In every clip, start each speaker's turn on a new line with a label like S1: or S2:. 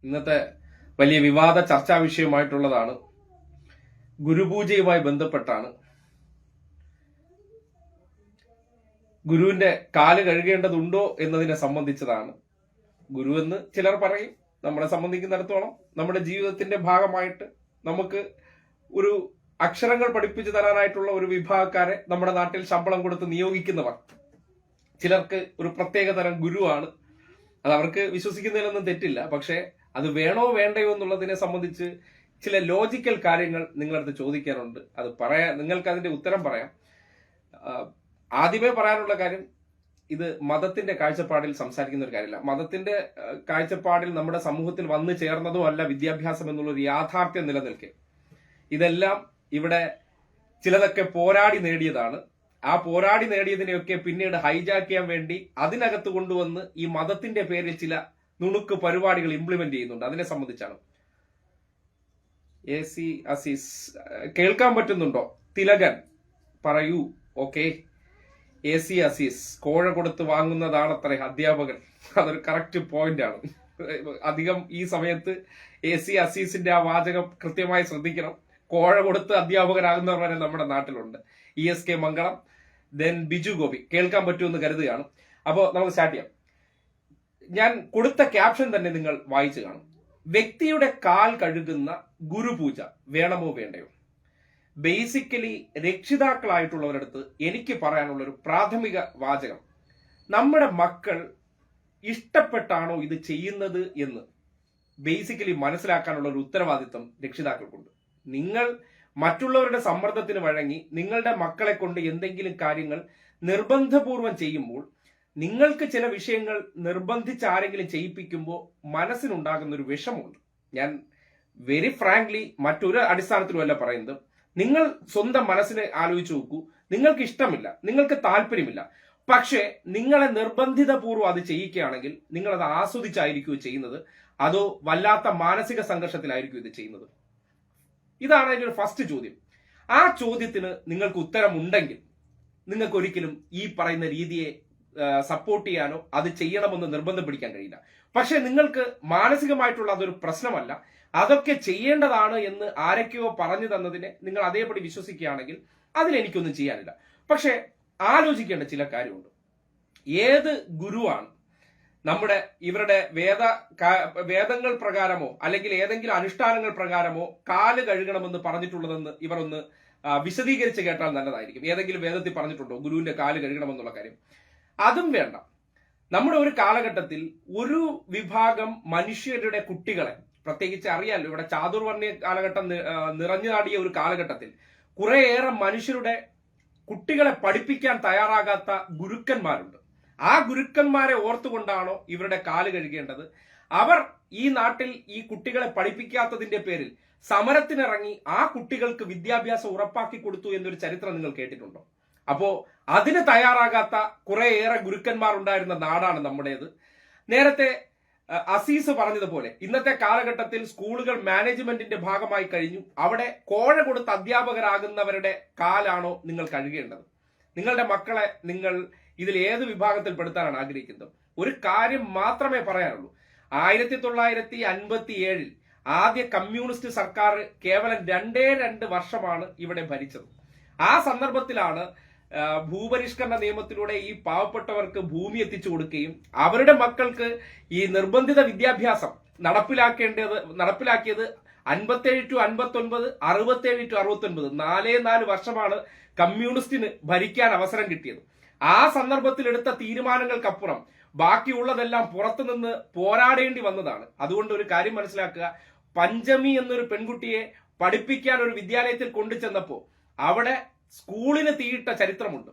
S1: ഇന്നത്തെ വലിയ വിവാദ ചർച്ചാ വിഷയമായിട്ടുള്ളതാണ്. ഗുരുപൂജയുമായി ബന്ധപ്പെട്ടാണ്. ഗുരുവിന്റെ കാല് കഴുകേണ്ടതുണ്ടോ എന്നതിനെ സംബന്ധിച്ചതാണ്. ഗുരുവെന്ന് ചിലർ പറയും. നമ്മളെ സംബന്ധിക്കുന്നിടത്തോളം നമ്മുടെ ജീവിതത്തിന്റെ ഭാഗമായിട്ട് നമുക്ക് ഒരു അക്ഷരങ്ങൾ പഠിപ്പിച്ചു തരാനായിട്ടുള്ള ഒരു വിഭാഗക്കാരെ നമ്മുടെ നാട്ടിൽ ശമ്പളം കൊടുത്ത് നിയോഗിക്കുന്നവർ ചിലർക്ക് ഒരു പ്രത്യേക തരം ഗുരുവാണ്. അത് അവർക്ക് വിശ്വസിക്കുന്നതിലൊന്നും തെറ്റില്ല. പക്ഷേ അത് വേണോ വേണ്ടയോ എന്നുള്ളതിനെ സംബന്ധിച്ച് ചില ലോജിക്കൽ കാര്യങ്ങൾ നിങ്ങളടുത്ത് ചോദിക്കാനുണ്ട്. അത് നിങ്ങൾക്ക് അതിന്റെ ഉത്തരം പറയാം. ആദ്യമേ പറയാനുള്ള കാര്യം, ഇത് മതത്തിന്റെ കാഴ്ചപ്പാടിൽ സംസാരിക്കുന്ന ഒരു കാര്യമില്ല. മതത്തിന്റെ കാഴ്ചപ്പാടിൽ നമ്മുടെ സമൂഹത്തിൽ വന്നു ചേർന്നതോ അല്ല വിദ്യാഭ്യാസം എന്നുള്ളൊരു യാഥാർത്ഥ്യം നിലനിൽക്കെ. ഇതെല്ലാം ഇവിടെ ചിലതൊക്കെ പോരാടി നേടിയതാണ്. ആ പോരാടി നേടിയതിനെയൊക്കെ പിന്നീട് ഹൈജാക്ക് ചെയ്യാൻ വേണ്ടി അതിനകത്ത് കൊണ്ടുവന്ന് ഈ മതത്തിന്റെ പേരിൽ ചില നുണുക്ക് പരിപാടികൾ ഇംപ്ലിമെന്റ് ചെയ്യുന്നുണ്ട്. അതിനെ സംബന്ധിച്ചാണ്. AC അസീസ് കേൾക്കാൻ പറ്റുന്നുണ്ടോ? തിലകൻ പറയൂ. ഓക്കെ. AC അസീസ് കോഴ കൊടുത്ത് വാങ്ങുന്നതാണത്രേ അധ്യാപകൻ. അതൊരു കറക്റ്റ് പോയിന്റ് ആണ്. അധികം ഈ സമയത്ത് AC അസീസിന്റെ ആ വാചകം കൃത്യമായി ശ്രദ്ധിക്കണം. കോഴ കൊടുത്ത് അധ്യാപകരാകുന്നവർ വരെ നമ്മുടെ നാട്ടിലുണ്ട്. ESK മംഗളം, ദെൻ ബിജു ഗോപി. കേൾക്കാൻ പറ്റുമെന്ന് കരുതുകയാണ്. അപ്പോൾ നമുക്ക് സ്റ്റാർട്ട് ചെയ്യാം. ഞാൻ കൊടുത്ത ക്യാപ്ഷൻ തന്നെ നിങ്ങൾ വായിച്ചു കാണും. വ്യക്തിയുടെ കാൽ കഴുകുന്ന ഗുരുപൂജ വേണമോ വേണ്ടയോ? ബേസിക്കലി രക്ഷിതാക്കളായിട്ടുള്ളവരടുത്ത് എനിക്ക് പറയാനുള്ള ഒരു പ്രാഥമിക വാചകം, നമ്മുടെ മക്കൾ ഇഷ്ടപ്പെട്ടാണോ ഇത് ചെയ്യുന്നത് എന്ന് ബേസിക്കലി മനസ്സിലാക്കാനുള്ള ഒരു ഉത്തരവാദിത്വം രക്ഷിതാക്കൾക്കുണ്ട്. നിങ്ങൾ മറ്റുള്ളവരുടെ സമ്മർദ്ദത്തിന് വഴങ്ങി നിങ്ങളുടെ മക്കളെ കൊണ്ട് എന്തെങ്കിലും കാര്യങ്ങൾ നിർബന്ധപൂർവം ചെയ്യുമ്പോൾ, നിങ്ങൾക്ക് ചില വിഷയങ്ങൾ നിർബന്ധിച്ച് ആരെങ്കിലും ചെയ്യിപ്പിക്കുമ്പോൾ മനസ്സിനുണ്ടാകുന്ന ഒരു വിഷമമുണ്ട്. ഞാൻ വെരി ഫ്രാങ്ക്ലി മറ്റൊരു അടിസ്ഥാനത്തിലും അല്ല പറയുന്നത്. നിങ്ങൾ സ്വന്തം മനസ്സിനെ ആലോചിച്ച് നോക്കൂ. നിങ്ങൾക്ക് ഇഷ്ടമില്ല, നിങ്ങൾക്ക് താല്പര്യമില്ല, പക്ഷേ നിങ്ങളെ നിർബന്ധിതപൂർവ്വം അത് ചെയ്യിക്കുകയാണെങ്കിൽ നിങ്ങൾ അത് ആസ്വദിച്ചായിരിക്കും ചെയ്യുന്നത്, അതോ വല്ലാത്ത മാനസിക സംഘർഷത്തിലായിരിക്കും ഇത് ചെയ്യുന്നത്? ഇതാണ് അതിന്റെ ഒരു ഫസ്റ്റ് ചോദ്യം. ആ ചോദ്യത്തിന് നിങ്ങൾക്ക് ഉത്തരമുണ്ടെങ്കിൽ നിങ്ങൾക്ക് ഒരിക്കലും ഈ പറയുന്ന രീതിയെ സപ്പോർട്ട് ചെയ്യാനോ അത് ചെയ്യണമെന്ന് നിർബന്ധം പിടിക്കാൻ കഴിയില്ല. പക്ഷെ നിങ്ങൾക്ക് മാനസികമായിട്ടുള്ള അതൊരു പ്രശ്നമല്ല, അതൊക്കെ ചെയ്യേണ്ടതാണ് എന്ന് ആരൊക്കെയോ പറഞ്ഞു തന്നതിനെ നിങ്ങൾ അതേപടി വിശ്വസിക്കുകയാണെങ്കിൽ അതിലെനിക്കൊന്നും ചെയ്യാനില്ല. പക്ഷെ ആലോചിക്കേണ്ട ചില കാര്യമുണ്ട്. ഏത് ഗുരുവാണ് ഇവരുടെ വേദങ്ങൾ പ്രകാരമോ അല്ലെങ്കിൽ ഏതെങ്കിലും അനുഷ്ഠാനങ്ങൾ പ്രകാരമോ കാല് കഴുകണമെന്ന് പറഞ്ഞിട്ടുള്ളതെന്ന് ഇവർ ഒന്ന് വിശദീകരിച്ച് കേട്ടാൽ നല്ലതായിരിക്കും. ഏതെങ്കിലും വേദത്തിൽ പറഞ്ഞിട്ടുണ്ടോ ഗുരുവിന്റെ കാല് കഴുകണമെന്നുള്ള കാര്യം? അതും വേണ്ട. നമ്മുടെ ഒരു കാലഘട്ടത്തിൽ ഒരു വിഭാഗം മനുഷ്യരുടെ കുട്ടികളെ, പ്രത്യേകിച്ച് അറിയാലോ, ഇവിടെ ചാതുർവർണ്ണയ കാലഘട്ടം നിറഞ്ഞു നാടിയ ഒരു കാലഘട്ടത്തിൽ കുറേയേറെ മനുഷ്യരുടെ കുട്ടികളെ പഠിപ്പിക്കാൻ തയ്യാറാകാത്ത ഗുരുക്കന്മാരുണ്ട്. ആ ഗുരുക്കന്മാരെ ഓർത്തുകൊണ്ടാണോ ഇവരുടെ കാല് കഴുകേണ്ടത്? അവർ ഈ നാട്ടിൽ ഈ കുട്ടികളെ പഠിപ്പിക്കാത്തതിന്റെ പേരിൽ സമരത്തിനിറങ്ങി ആ കുട്ടികൾക്ക് വിദ്യാഭ്യാസം ഉറപ്പാക്കി കൊടുത്തു എന്നൊരു ചരിത്രം നിങ്ങൾ കേട്ടിട്ടുണ്ടോ? അപ്പോ അതിന് തയ്യാറാകാത്ത കുറേയേറെ ഗുരുക്കന്മാർ ഉണ്ടായിരുന്ന നാടാണ് നമ്മുടേത്. നേരത്തെ അസീസ് പറഞ്ഞതുപോലെ ഇന്നത്തെ കാലഘട്ടത്തിൽ സ്കൂളുകൾ മാനേജ്മെന്റിന്റെ ഭാഗമായി കഴിഞ്ഞു. അവിടെ കോഴ കൊടുത്ത് അധ്യാപകരാകുന്നവരുടെ കാലാണോ നിങ്ങൾ കഴുകേണ്ടത്? നിങ്ങളുടെ മക്കളെ നിങ്ങൾ ഇതിൽ ഏത് വിഭാഗത്തിൽ പെടുത്താനാണ് ആഗ്രഹിക്കുന്നത്? ഒരു കാര്യം മാത്രമേ പറയാനുള്ളൂ. 1957 ആദ്യ കമ്മ്യൂണിസ്റ്റ് സർക്കാർ കേവലം 2 വർഷമാണ് ഇവിടെ ഭരിച്ചത്. ആ സന്ദർഭത്തിലാണ് ഭൂപരിഷ്കരണ നിയമത്തിലൂടെ ഈ പാവപ്പെട്ടവർക്ക് ഭൂമി എത്തിച്ചു കൊടുക്കുകയും അവരുടെ മക്കൾക്ക് ഈ നിർബന്ധിത വിദ്യാഭ്യാസം നടപ്പിലാക്കിയത് 57 to 59, 67 to 69, 4 വർഷമാണ് കമ്മ്യൂണിസ്റ്റിന് ഭരിക്കാൻ അവസരം കിട്ടിയത്. ആ സന്ദർഭത്തിൽ എടുത്ത തീരുമാനങ്ങൾക്കപ്പുറം ബാക്കിയുള്ളതെല്ലാം പുറത്തുനിന്ന് പോരാടേണ്ടി വന്നതാണ്. അതുകൊണ്ട് ഒരു കാര്യം മനസ്സിലാക്കുക, പഞ്ചമി എന്നൊരു പെൺകുട്ടിയെ പഠിപ്പിക്കാൻ ഒരു വിദ്യാലയത്തിൽ കൊണ്ടുചെന്നപ്പോൾ അവിടെ സ്കൂളിന് തീയിട്ട ചരിത്രമുണ്ട്.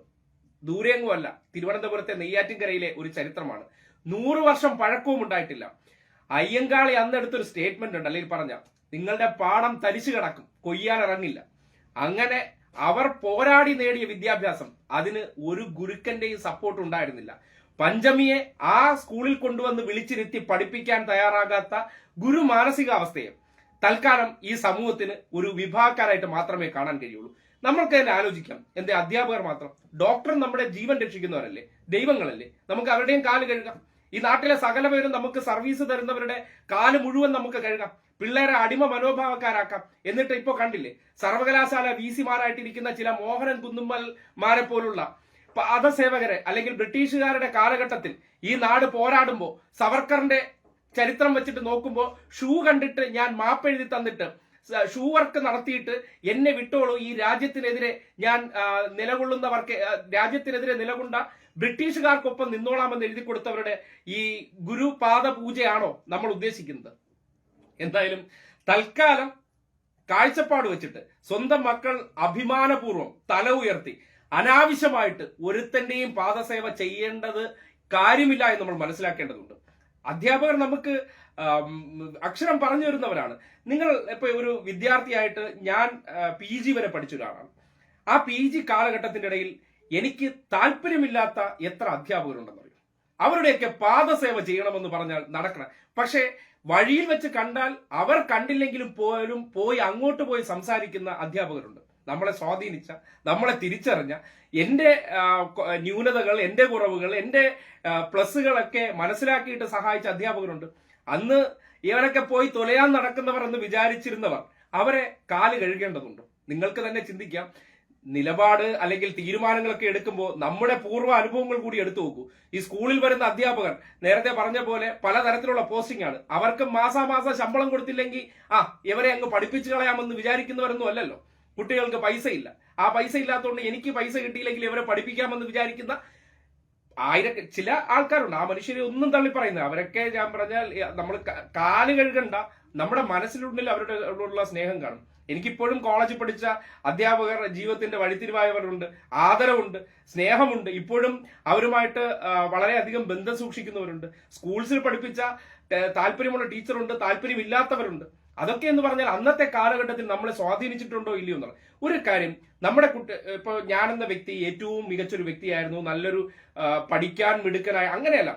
S1: ദൂരെയെങ്ങുമല്ല, തിരുവനന്തപുരത്തെ നെയ്യാറ്റിൻകരയിലെ ഒരു ചരിത്രമാണ്. 100 വർഷം പഴക്കവും ഉണ്ടായിട്ടില്ല. അയ്യങ്കാളി അന്നെടുത്തൊരു സ്റ്റേറ്റ്മെന്റ് ഉണ്ട്, അല്ലെങ്കിൽ പറഞ്ഞ നിങ്ങളുടെ പാടം തരിച്ചു കിടക്കും, കൊയ്യാൻ ഇറങ്ങില്ല. അങ്ങനെ അവർ പോരാടി നേടിയ വിദ്യാഭ്യാസം, അതിന് ഒരു ഗുരുക്കന്റെയും സപ്പോർട്ട് ഉണ്ടായിരുന്നില്ല. പഞ്ചമിയെ ആ സ്കൂളിൽ കൊണ്ടുവന്ന് വിളിച്ചിരുത്തി പഠിപ്പിക്കാൻ തയ്യാറാകാത്ത ഗുരു മാനസികാവസ്ഥയെ തൽക്കാലം ഈ സമൂഹത്തിന് ഒരു വിഭാഗക്കാരായിട്ട് മാത്രമേ കാണാൻ കഴിയുള്ളൂ. നമ്മൾക്ക് തന്നെ ആലോചിക്കാം, അധ്യാപകർ മാത്രം? ഡോക്ടർ നമ്മുടെ ജീവൻ രക്ഷിക്കുന്നവരല്ലേ, ദൈവങ്ങളല്ലേ? നമുക്ക് അവരുടെയും കാല് കഴുകാം. ഈ നാട്ടിലെ സകല പേരും നമുക്ക് സർവീസ് തരുന്നവരുടെ കാല് മുഴുവൻ നമുക്ക് കഴുകാം, പിള്ളേരെ അടിമ മനോഭാവക്കാരാക്കാം. എന്നിട്ട് ഇപ്പൊ കണ്ടില്ലേ, സർവകലാശാല വിസിമാരായിട്ടിരിക്കുന്ന ചില മോഹനൻ കുന്നുമ്മൽമാരെ പോലുള്ള പാദസേവകരെ അല്ലെങ്കിൽ ബ്രിട്ടീഷുകാരുടെ കാലഘട്ടത്തിൽ ഈ നാട് പോരാടുമ്പോൾ സവർക്കറിന്റെ ചരിത്രം വെച്ചിട്ട് നോക്കുമ്പോൾ ഷൂ കണ്ടിട്ട് ഞാൻ മാപ്പെഴുതി തന്നിട്ട് ഷൂ വർക്ക് നടത്തിയിട്ട് എന്നെ വിട്ടോളൂ, ഈ രാജ്യത്തിനെതിരെ ഞാൻ നിലകൊള്ളുന്നവർക്ക്, രാജ്യത്തിനെതിരെ നിലകൊണ്ട ബ്രിട്ടീഷുകാർക്കൊപ്പം നിന്നോളാമെന്ന് എഴുതി കൊടുത്തവരുടെ ഈ ഗുരുപാദ പൂജയാണോ നമ്മൾ ഉദ്ദേശിക്കുന്നത്? എന്തായാലും തൽക്കാലം കാഴ്ചപ്പാട് വെച്ചിട്ട് സ്വന്തം മക്കൾ അഭിമാനപൂർവ്വം തല ഉയർത്തി അനാവശ്യമായിട്ട് ഒരുത്തന്റെയും പാദസേവ ചെയ്യേണ്ടത് കാര്യമില്ല എന്ന് നമ്മൾ മനസ്സിലാക്കേണ്ടതുണ്ട്. അധ്യാപകർ നമുക്ക് അക്ഷരം പറഞ്ഞു തരുന്നവരാണ്. നിങ്ങൾ ഇപ്പൊ ഒരു വിദ്യാർത്ഥിയായിട്ട് ഞാൻ PG വരെ പഠിച്ച ഒരാളാണ്. ആ PG കാലഘട്ടത്തിന്റെ ഇടയിൽ എനിക്ക് താല്പര്യമില്ലാത്ത എത്ര അധ്യാപകരുണ്ടെന്നറിയും. അവരുടെയൊക്കെ പാദസേവ ചെയ്യണമെന്ന് പറഞ്ഞാൽ നടക്കണം. പക്ഷേ വഴിയിൽ വെച്ച് കണ്ടാൽ അവർ കണ്ടില്ലെങ്കിലും പോലും പോയി അങ്ങോട്ട് പോയി സംസാരിക്കുന്ന അധ്യാപകരുണ്ട്. നമ്മളെ സ്വാധീനിച്ച, നമ്മളെ തിരിച്ചറിഞ്ഞ, എന്റെ ന്യൂനതകൾ, എന്റെ കുറവുകൾ, എന്റെ പ്ലസുകളൊക്കെ മനസ്സിലാക്കിയിട്ട് സഹായിച്ച അധ്യാപകരുണ്ട്. അന്ന് ഇവരൊക്കെ പോയി തൊലയാൻ നടക്കുന്നവർ എന്ന് വിചാരിച്ചിരുന്നവർ അവരെ കാല് കഴുകേണ്ടതുണ്ട്. നിങ്ങൾക്ക് തന്നെ ചിന്തിക്കാം, നിലപാട് അല്ലെങ്കിൽ തീരുമാനങ്ങളൊക്കെ എടുക്കുമ്പോൾ നമ്മുടെ പൂർവ്വ അനുഭവങ്ങൾ കൂടി എടുത്തു നോക്കൂ. ഈ സ്കൂളിൽ വരുന്ന അധ്യാപകർ നേരത്തെ പറഞ്ഞ പോലെ പലതരത്തിലുള്ള പോസ്റ്റിംഗ് ആണ്. അവർക്ക് മാസാമാസം ശമ്പളം കൊടുത്തില്ലെങ്കിൽ ഇവരെ അങ്ങ് പഠിപ്പിച്ചു കളയാമെന്ന് വിചാരിക്കുന്നവരൊന്നും അല്ലല്ലോ. കുട്ടികൾക്ക് പൈസ ഇല്ല, ആ പൈസ ഇല്ലാത്തതുകൊണ്ട് എനിക്ക് പൈസ കിട്ടിയില്ലെങ്കിൽ ഇവരെ പഠിപ്പിക്കാമെന്ന് വിചാരിക്കുന്ന ചില ആൾക്കാരുണ്ട്. ആ മനുഷ്യരെ ഒന്നും തള്ളി പറയുന്നത്, അവരൊക്കെ ഞാൻ പറഞ്ഞാൽ നമ്മൾ കാല് കഴുകണ്ട, നമ്മുടെ മനസ്സിലുള്ളിൽ അവരുടെ സ്നേഹം കാണും. എനിക്കിപ്പോഴും കോളേജിൽ പഠിച്ച അധ്യാപകർ ജീവിതത്തിന്റെ വഴിത്തിരിവായവരുണ്ട്, ആദരവുണ്ട്, സ്നേഹമുണ്ട്. ഇപ്പോഴും അവരുമായിട്ട് വളരെയധികം ബന്ധം സൂക്ഷിക്കുന്നവരുണ്ട്. സ്കൂൾസിൽ പഠിപ്പിച്ച താല്പര്യമുള്ള ടീച്ചറുണ്ട്, താല്പര്യമില്ലാത്തവരുണ്ട്. അതൊക്കെ എന്ന് പറഞ്ഞാൽ അന്നത്തെ കാലഘട്ടത്തിൽ നമ്മളെ സ്വാധീനിച്ചിട്ടുണ്ടോ ഇല്ലയോ എന്നുള്ള ഒരു കാര്യം. നമ്മുടെ ഇപ്പൊ ഞാനെന്ന വ്യക്തി ഏറ്റവും മികച്ചൊരു വ്യക്തിയായിരുന്നു, നല്ലൊരു പഠിക്കാൻ മിടുക്കനായ, അങ്ങനെയല്ല,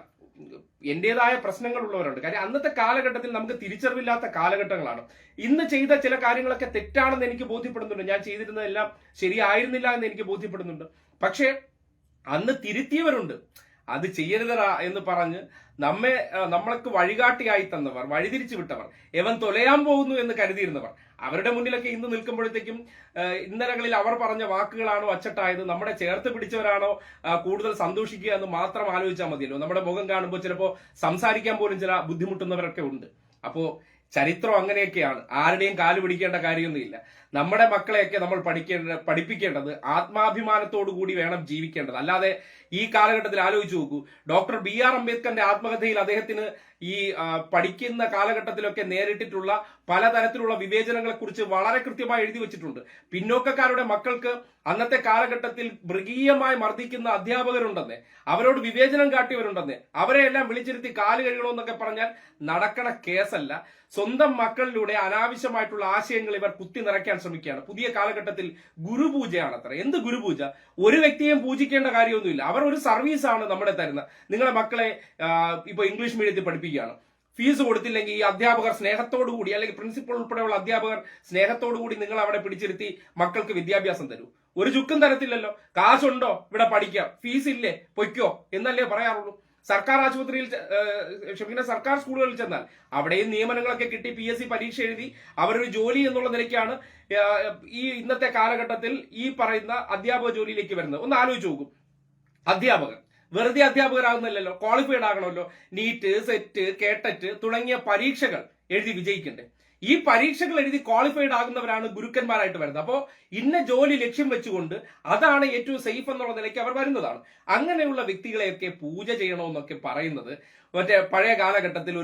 S1: എന്റേതായ പ്രശ്നങ്ങളുള്ളവരുണ്ട്. കാര്യം അന്നത്തെ കാലഘട്ടത്തിൽ നമുക്ക് തിരിച്ചറിവില്ലാത്ത കാലഘട്ടങ്ങളാണ്. ഇന്ന് ചെയ്ത ചില കാര്യങ്ങളൊക്കെ തെറ്റാണെന്ന് എനിക്ക് ബോധ്യപ്പെടുന്നുണ്ട്. ഞാൻ ചെയ്തിരുന്നതെല്ലാം ശരിയായിരുന്നില്ല എന്ന് എനിക്ക് ബോധ്യപ്പെടുന്നുണ്ട്. പക്ഷേ അന്ന് തിരുത്തിയവരുണ്ട്. അത് ചെയ്യരുതടാ എന്ന് പറഞ്ഞ് നമ്മൾക്ക് വഴികാട്ടിയായി തന്നവർ, വഴിതിരിച്ചു വിട്ടവർ, എവൻ തൊലയാൻ പോകുന്നു എന്ന് കരുതിയിരുന്നവർ, അവരുടെ മുന്നിലൊക്കെ ഇന്ന് നിൽക്കുമ്പോഴത്തേക്കും ഇന്നലകളിൽ അവർ പറഞ്ഞ വാക്കുകളാണോ അച്ചട്ടായത്, നമ്മുടെ ചേർത്ത് പിടിച്ചവരാണോ കൂടുതൽ സന്തോഷിക്കുക എന്ന് മാത്രം ആലോചിച്ചാൽ മതിയല്ലോ. നമ്മുടെ മുഖം കാണുമ്പോൾ ചിലപ്പോൾ സംസാരിക്കാൻ പോലും ചില ബുദ്ധിമുട്ടുന്നവരൊക്കെ ഉണ്ട്. അപ്പോ ചരിത്രം അങ്ങനെയൊക്കെയാണ്. ആരുടെയും കാല് പിടിക്കേണ്ട കാര്യമൊന്നുമില്ല. നമ്മുടെ മക്കളെയൊക്കെ നമ്മൾ പഠിപ്പിക്കേണ്ടത് ആത്മാഭിമാനത്തോടു കൂടി വേണം ജീവിക്കേണ്ടത്. അല്ലാതെ ഈ കാലഘട്ടത്തിൽ ആലോചിച്ച് നോക്കൂ, ഡോക്ടർ BR അംബേദ്കറിന്റെ ആത്മകഥയിൽ അദ്ദേഹത്തിന് ഈ പഠിക്കുന്ന കാലഘട്ടത്തിലൊക്കെ നേരിട്ടിട്ടുള്ള പലതരത്തിലുള്ള വിവേചനങ്ങളെ കുറിച്ച് വളരെ കൃത്യമായി എഴുതി വെച്ചിട്ടുണ്ട്. പിന്നോക്കക്കാരുടെ മക്കൾക്ക് അന്നത്തെ കാലഘട്ടത്തിൽ മൃഗീയമായി മർദ്ദിക്കുന്ന അധ്യാപകരുണ്ടെന്ന്, അവരോട് വിവേചനം കാട്ടിയവരുണ്ടെന്ന്, അവരെയെല്ലാം വിളിച്ചിരുത്തി കാല് കഴുകണമെന്നൊക്കെ പറഞ്ഞാൽ നടക്കണ കേസല്ല. സ്വന്തം മക്കളിലൂടെ അനാവശ്യമായിട്ടുള്ള ആശയങ്ങൾ ഇവർ കുത്തി നിറയ്ക്കാൻ ശ്രമിക്കുകയാണ്. പുതിയ കാലഘട്ടത്തിൽ ഗുരുപൂജയാണ് അത്ര. എന്ത് ഗുരുപൂജ? ഒരു വ്യക്തിയെയും പൂജിക്കേണ്ട കാര്യമൊന്നുമില്ല. അവർ ഒരു സർവീസാണ് നമ്മുടെ തരുന്നത്. നിങ്ങളെ മക്കളെ ഇപ്പൊ ഇംഗ്ലീഷ് മീഡിയത്തിൽ പഠിപ്പിക്കുകയാണ്, ഫീസ് കൊടുത്തില്ലെങ്കിൽ ഈ അധ്യാപകർ സ്നേഹത്തോടു കൂടി, അല്ലെങ്കിൽ പ്രിൻസിപ്പൽ ഉൾപ്പെടെയുള്ള അധ്യാപകർ സ്നേഹത്തോടു കൂടി നിങ്ങൾ അവിടെ പിടിച്ചിരുത്തി മക്കൾക്ക് വിദ്യാഭ്യാസം തരൂ. ഒരു ചുക്കും തരത്തില്ലല്ലോ. കാശുണ്ടോ ഇവിടെ പഠിക്കാം, ഫീസ് ഇല്ലേ പൊയ്ക്കോ എന്നല്ലേ പറയാറുള്ളൂ. സർക്കാർ ആശുപത്രിയിൽ സർക്കാർ സ്കൂളുകളിൽ ചെന്നാൽ അവിടെയും നിയമനങ്ങളൊക്കെ കിട്ടി, PSC പരീക്ഷ എഴുതി അവരൊരു ജോലി എന്നുള്ള നിലയ്ക്കാണ് ഈ ഇന്നത്തെ കാലഘട്ടത്തിൽ ഈ പറയുന്ന അധ്യാപക ജോലിയിലേക്ക് വരുന്നത്. ഒന്ന് ആലോചിച്ച് നോക്കും. അധ്യാപകർ വെറുതെ അധ്യാപകരാകുന്നില്ലല്ലോ, ക്വാളിഫൈഡ് ആകണമല്ലോ. നീറ്റ്, സെറ്റ്, കേട്ടറ്റ് തുടങ്ങിയ പരീക്ഷകൾ എഴുതി വിജയിക്കണ്ടേ? ഈ പരീക്ഷകൾ എഴുതി ക്വാളിഫൈഡ് ആകുന്നവരാണ് ഗുരുക്കന്മാരായിട്ട് വരുന്നത്. അപ്പോൾ ഇന്ന ജോലി ലക്ഷ്യം വെച്ചുകൊണ്ട് അതാണ് ഏറ്റവും സേഫ് എന്നുള്ള നിലയ്ക്ക് അവർ വരുന്നതാണ്. അങ്ങനെയുള്ള വ്യക്തികളെയൊക്കെ പൂജ ചെയ്യണമെന്നൊക്കെ പറയുന്നത് മറ്റേ പഴയ കാലഘട്ടത്തിൽ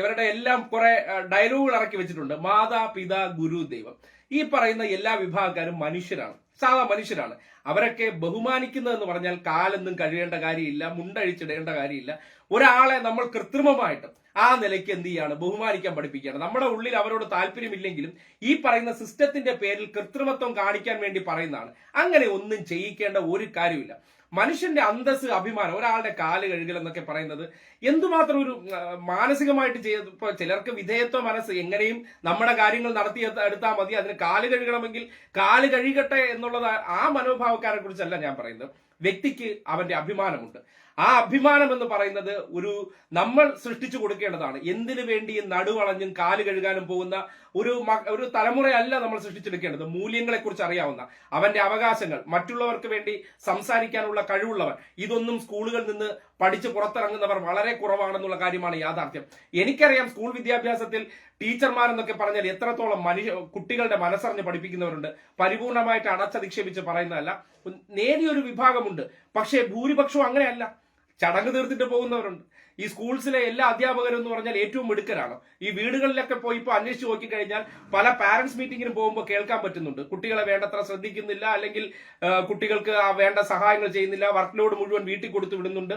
S1: ഇവരുടെ എല്ലാം കുറെ ഡയലോഗുകൾ ഇറക്കി വെച്ചിട്ടുണ്ട്. മാതാ, പിതാ, ഗുരു, ദൈവം. ഈ പറയുന്ന എല്ലാ വിഭാഗക്കാരും മനുഷ്യരാണ്, സാധാ മനുഷ്യരാണ്. അവരൊക്കെ ബഹുമാനിക്കുന്നതെന്ന് പറഞ്ഞാൽ കാലൊന്നും കഴിയേണ്ട കാര്യമില്ല, മുണ്ടഴിച്ചിടേണ്ട കാര്യമില്ല. ഒരാളെ നമ്മൾ കൃത്രിമമായിട്ട് ആ നിലയ്ക്ക് എന്ത് ചെയ്യാണ്? ബഹുമാനിക്കാൻ പഠിപ്പിക്കുകയാണ്. നമ്മുടെ ഉള്ളിൽ അവരോട് താല്പര്യമില്ലെങ്കിലും ഈ പറയുന്ന സിസ്റ്റത്തിന്റെ പേരിൽ കൃത്രിമത്വം കാണിക്കാൻ വേണ്ടി പറയുന്നതാണ്. അങ്ങനെ ഒന്നും ചെയ്യിക്കേണ്ട ഒരു കാര്യമില്ല. മനുഷ്യന്റെ അന്തസ്, അഭിമാനം, ഒരാളുടെ കാല് കഴുകൽ എന്നൊക്കെ പറയുന്നത് എന്തുമാത്രം ഒരു മാനസികമായിട്ട് ഇപ്പൊ ചിലർക്ക് വിധേയത്വ മനസ്സ്, എങ്ങനെയും നമ്മുടെ കാര്യങ്ങൾ നടത്തി എടുത്താൽ മതി, അതിന് കാല് കഴുകണമെങ്കിൽ കാല് കഴുകട്ടെ എന്നുള്ളത് ആ മനോഭാവക്കാരെ കുറിച്ചല്ല ഞാൻ പറയുന്നത്. വ്യക്തിക്ക് അവന്റെ അഭിമാനമുണ്ട്. ആ അഭിമാനം എന്ന് പറയുന്നത് നമ്മൾ സൃഷ്ടിച്ചു കൊടുക്കേണ്ടതാണ്. എന്തിനു വേണ്ടിയും നടുവളഞ്ഞും കാല് കഴുകാനും പോകുന്ന ഒരു തലമുറയല്ല നമ്മൾ സൃഷ്ടിച്ചെടുക്കേണ്ടത്. മൂല്യങ്ങളെ കുറിച്ച് അറിയാവുന്ന, അവന്റെ അവകാശങ്ങൾ, മറ്റുള്ളവർക്ക് വേണ്ടി സംസാരിക്കാനുള്ള കഴിവുള്ളവർ, ഇതൊന്നും സ്കൂളുകളിൽ നിന്ന് പഠിച്ച് പുറത്തിറങ്ങുന്നവർ വളരെ കുറവാണെന്നുള്ള കാര്യമാണ് യാഥാർത്ഥ്യം. എനിക്കറിയാം സ്കൂൾ വിദ്യാഭ്യാസത്തിൽ ടീച്ചർമാരെന്നൊക്കെ പറഞ്ഞാൽ എത്രത്തോളം കുട്ടികളുടെ മനസ്സറിഞ്ഞ് പഠിപ്പിക്കുന്നവരുണ്ട്. പരിപൂർണമായിട്ട് അടച്ചധിക്ഷേപിച്ച് പറയുന്നതല്ല, നേരിയൊരു വിഭാഗമുണ്ട്. പക്ഷേ ഭൂരിപക്ഷവും അങ്ങനെയല്ല. ചടങ്ങ് തീർത്തിട്ട് പോകുന്നവരുണ്ട്. ഈ സ്കൂൾസിലെ എല്ലാ അധ്യാപകരും എന്ന് പറഞ്ഞാൽ ഏറ്റവും മിടുക്കരാണ്. ഈ വീടുകളിലൊക്കെ പോയി ഇപ്പോൾ അന്വേഷിച്ച് നോക്കിക്കഴിഞ്ഞാൽ പല പാരന്റ്സ് മീറ്റിംഗിന് പോകുമ്പോൾ കേൾക്കാൻ പറ്റുന്നുണ്ട്, കുട്ടികളെ വേണ്ടത്ര ശ്രദ്ധിക്കുന്നില്ല, അല്ലെങ്കിൽ കുട്ടികൾക്ക് വേണ്ട സഹായങ്ങൾ ചെയ്യുന്നില്ല, വർക്ക് ലോഡ് മുഴുവൻ വീട്ടിൽ കൊടുത്തു വിടുന്നുണ്ട്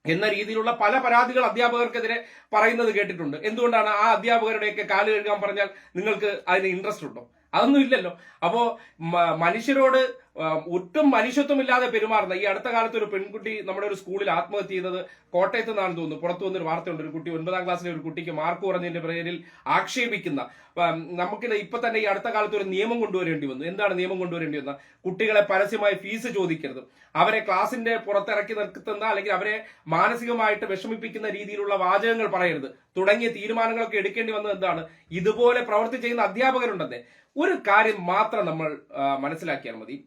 S1: എന്ന രീതിയിലുള്ള പല പരാതികൾ അധ്യാപകർക്കെതിരെ പറയുന്നത് കേട്ടിട്ടുണ്ട്. എന്തുകൊണ്ടാണ്? ആ അധ്യാപകരുടെയൊക്കെ കാല് കഴുകാൻ പറഞ്ഞാൽ നിങ്ങൾക്ക് അതിന് ഇൻട്രസ്റ്റ് ഉണ്ടോ? അതൊന്നും ഇല്ലല്ലോ. അപ്പോ മനുഷ്യരോട് ഒട്ടും മനുഷ്യത്വമില്ലാതെ പെരുമാറുന്ന ഈ അടുത്ത കാലത്ത് ഒരു പെൺകുട്ടി നമ്മുടെ ഒരു സ്കൂളിൽ ആത്മഹത്യ ചെയ്തത് കോട്ടയത്ത് നിന്നാണ് തോന്നുന്നു. പുറത്തു വന്നൊരു വാർത്തയുണ്ട്. ഒരു കുട്ടി 9ാം ക്ലാസ്സിലെ ഒരു കുട്ടിക്ക് മാർക്ക് കുറഞ്ഞതിന്റെ പേരിൽ ആക്ഷേപിക്കുന്ന, നമുക്കിത് ഇപ്പൊ തന്നെ ഈ അടുത്ത കാലത്ത് ഒരു നിയമം കൊണ്ടുവരേണ്ടി വന്നു. എന്താണ് നിയമം കൊണ്ടുവരേണ്ടി വന്ന? കുട്ടികളെ പരസ്യമായി ഫീസ് ചോദിക്കരുത്, അവരെ ക്ലാസിന്റെ പുറത്തിറക്കി നിർത്തുന്ന അല്ലെങ്കിൽ അവരെ മാനസികമായിട്ട് വിഷമിപ്പിക്കുന്ന രീതിയിലുള്ള വാചകങ്ങൾ പറയരുത് തുടങ്ങിയ തീരുമാനങ്ങളൊക്കെ എടുക്കേണ്ടി വന്നത് എന്താണ്? ഇതുപോലെ പ്രവൃത്തി ചെയ്യുന്ന അധ്യാപകരുണ്ടെന്നേ. ഒരു കാര്യം മാത്രം നമ്മൾ മനസ്സിലാക്കിയാൽ മതി.